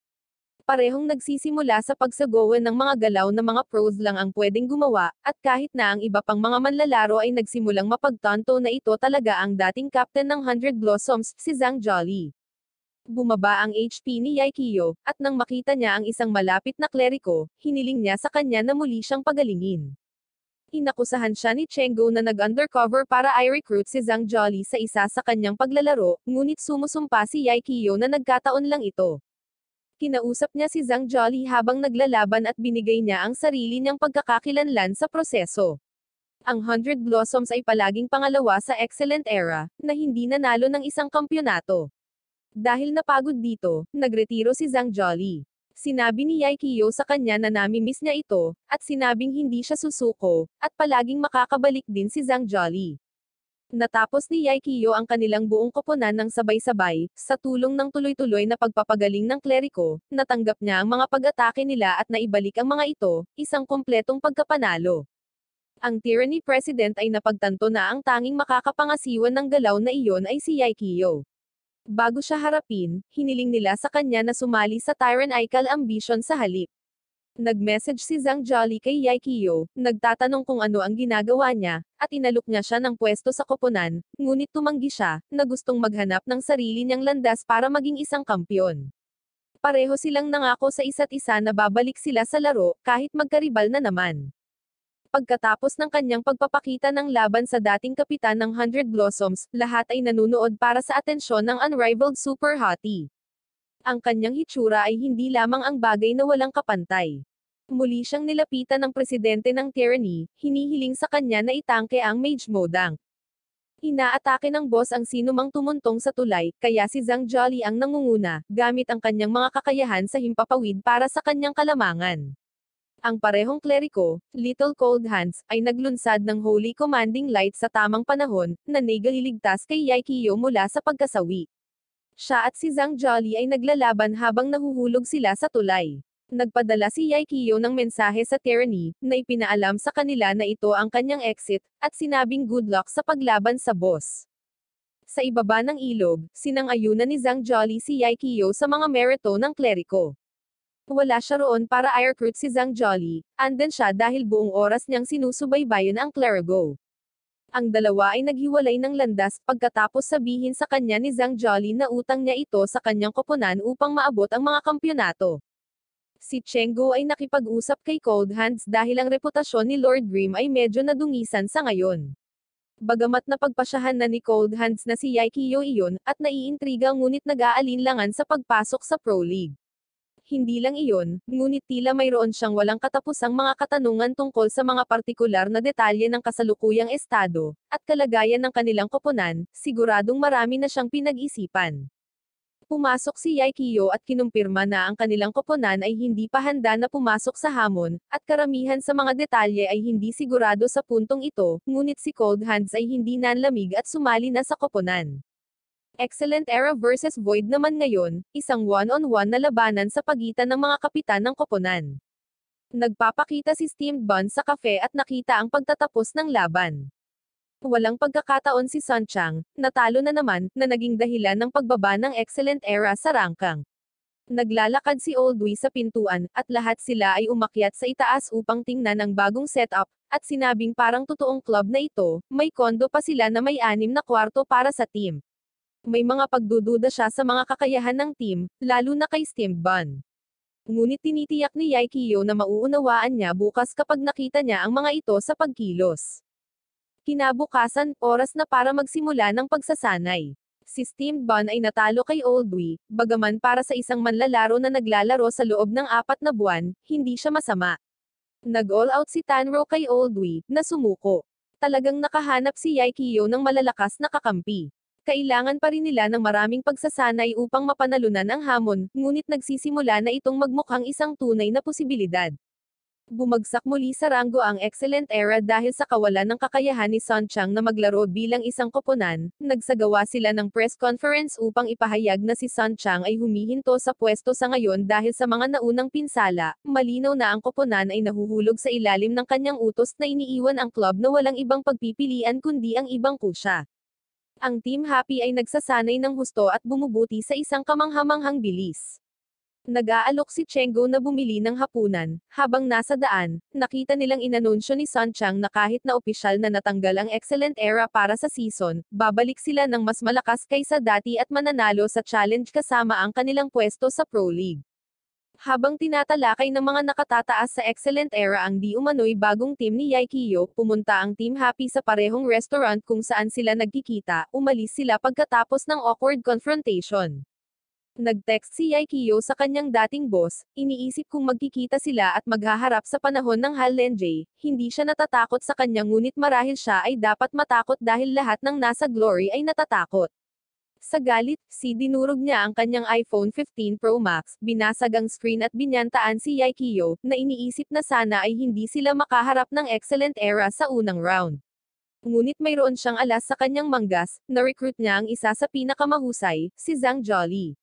Parehong nagsisimula sa pagsagawa ng mga galaw na mga pros lang ang pwedeng gumawa, at kahit na ang iba pang mga manlalaro ay nagsimulang mapagtanto na ito talaga ang dating captain ng Hundred Blossoms, si Zhang Jolly. Bumaba ang HP ni Yaikyo, at nang makita niya ang isang malapit na kleriko, hiniling niya sa kanya na muli siyang pagalingin. Inakusahan siya ni Chenggo na nag-undercover para i-recruit si Zhang Jolly sa isa sa kanyang paglalaro, ngunit sumusumpa si Yaikyo na nagkataon lang ito. Kinausap niya si Zhang Jolly habang naglalaban at binigay niya ang sarili niyang pagkakakilanlan sa proseso. Ang Hundred Blossoms ay palaging pangalawa sa Excellent Era, na hindi nanalo ng isang kampyonato. Dahil napagod dito, nagretiro si Zhang Jolly. Sinabi ni Yaikyo sa kanya na nami-miss niya ito, at sinabing hindi siya susuko, at palaging makakabalik din si Zhang Jolly. Natapos ni Yaikyo ang kanilang buong koponan ng sabay-sabay, sa tulong ng tuloy-tuloy na pagpapagaling ng kleriko, natanggap niya ang mga pag-atake nila at naibalik ang mga ito, isang kumpletong pagkapanalo. Ang Tyranny President ay napagtanto na ang tanging makakapangasiwan ng galaw na iyon ay si Yaikyo. Bago siya harapin, hiniling nila sa kanya na sumali sa Tyrannical Ambition sa halip. Nag-message si Zhang Jolly kay Yaikyo, nagtatanong kung ano ang ginagawa niya, at inalok niya siya ng pwesto sa koponan, ngunit tumanggi siya, na gustong maghanap ng sarili niyang landas para maging isang kampyon. Pareho silang nangako sa isa't isa na babalik sila sa laro, kahit magkaribal na naman. Pagkatapos ng kanyang pagpapakita ng laban sa dating kapitan ng Hundred Blossoms, lahat ay nanunood para sa atensyon ng unrivaled Super Hottie. Ang kanyang hitsura ay hindi lamang ang bagay na walang kapantay. Muli siyang nilapitan ng presidente ng Tyranny, hinihiling sa kanya na itangke ang Mage Modang. Inaatake ng boss ang sinumang tumuntong sa tulay, kaya si Zhang Jolly ang nangunguna, gamit ang kanyang mga kakayahan sa himpapawid para sa kanyang kalamangan. Ang parehong kleriko, Little Cold Hands, ay naglunsad ng Holy Commanding Light sa tamang panahon, na nagaliligtas kay Yaikyo mula sa pagkasawi. Siya at si Zhang Jolly ay naglalaban habang nahuhulog sila sa tulay. Nagpadala si Yaikyo ng mensahe sa Tyranny, na ipinaalam sa kanila na ito ang kanyang exit, at sinabing good luck sa paglaban sa boss. Sa ibaba ng ilog, sinang-ayunan ni Zhang Jolly si Yaikyo sa mga merito ng kleriko. Wala siya roon para i-recruit si Zhang Jolly, andun siya dahil buong oras niyang sinusubaybayan ang clerigo. Ang dalawa ay naghiwalay ng landas, pagkatapos sabihin sa kanya ni Zhang Jolly na utang niya ito sa kanyang koponan upang maabot ang mga kampyonato. Si Chenggo ay nakipag-usap kay Cold Hands dahil ang reputasyon ni Lord Grim ay medyo nadungisan sa ngayon. Bagamat napagpasyahan na ni Cold Hands na si Yaikyo iyon, at naiintriga ngunit nag-aalinlangan sa pagpasok sa Pro League. Hindi lang iyon, ngunit tila mayroon siyang walang katapusang mga katanungan tungkol sa mga partikular na detalye ng kasalukuyang estado, at kalagayan ng kanilang koponan, siguradong marami na siyang pinag-isipan. Pumasok si Yaikyo at kinumpirma na ang kanilang koponan ay hindi pa handa na pumasok sa hamon, at karamihan sa mga detalye ay hindi sigurado sa puntong ito, ngunit si Cold Hands ay hindi nanlamig at sumali na sa koponan. Excellent Era versus Void naman ngayon, isang one-on-one na labanan sa pagitan ng mga kapitan ng koponan. Nagpapakita si Steamed Bun sa kafe at nakita ang pagtatapos ng laban. Walang pagkakataon si Sun Chang, natalo na naman, na naging dahilan ng pagbaba ng Excellent Era sa rangkang. Naglalakad si Oldui sa pintuan, at lahat sila ay umakyat sa itaas upang tingnan ang bagong setup, at sinabing parang totoong club na ito, may kondo pa sila na may 6 na kwarto para sa team. May mga pagdududa siya sa mga kakayahan ng team, lalo na kay Steamed Bun. Ngunit tinitiyak ni Yaikyo na mauunawaan niya bukas kapag nakita niya ang mga ito sa pagkilos. Kinabukasan, oras na para magsimula ng pagsasanay. Si Steamed Bun ay natalo kay Oldui, bagaman para sa isang manlalaro na naglalaro sa loob ng 4 na buwan, hindi siya masama. Nag-all out si Tanro kay Oldui, na sumuko. Talagang nakahanap si Yaikyo ng malalakas na kakampi. Kailangan pa rin nila ng maraming pagsasanay upang mapanalunan ang hamon, ngunit nagsisimula na itong magmukhang isang tunay na posibilidad. Bumagsak muli sa ranggo ang Excellent Era dahil sa kawalan ng kakayahan ni Son Chang na maglaro bilang isang koponan. Nagsagawa sila ng press conference upang ipahayag na si Son Chang ay humihinto sa pwesto sa ngayon dahil sa mga naunang pinsala. Malinaw na ang koponan ay nahuhulog sa ilalim ng kanyang utos na iniiwan ang club na walang ibang pagpipilian kundi ang ibang kusya. Ang Team Happy ay nagsasanay ng husto at bumubuti sa isang kamanghamanghang bilis. Nag-aalok si Chenggo na bumili ng hapunan. Habang nasa daan, nakita nilang inanunsyo ni Son Chang na kahit na opisyal na natanggal ang Excellent Era para sa season, babalik sila ng mas malakas kaysa dati at mananalo sa challenge kasama ang kanilang pwesto sa Pro League. Habang tinatalakay ng mga nakatataas sa Excellent Era ang di umano'y bagong team ni Yaikyo, pumunta ang Team Happy sa parehong restaurant kung saan sila nagkikita, umalis sila pagkatapos ng awkward confrontation. Nag-text si Yaikyo sa kanyang dating boss, iniisip kung magkikita sila at maghaharap sa panahon ng Hallenjay, hindi siya natatakot sa kanya ngunit marahil siya ay dapat matakot dahil lahat ng nasa Glory ay natatakot. Sa galit, dinurog niya ang kanyang iPhone 15 Pro Max, binasag ang screen at binyantaan si Yaikyo, na iniisip na sana ay hindi sila makaharap ng Excellent Era sa unang round. Ngunit mayroon siyang alas sa kanyang manggas, na-recruit niya ang isa sa pinakamahusay, si Zhang Jolly.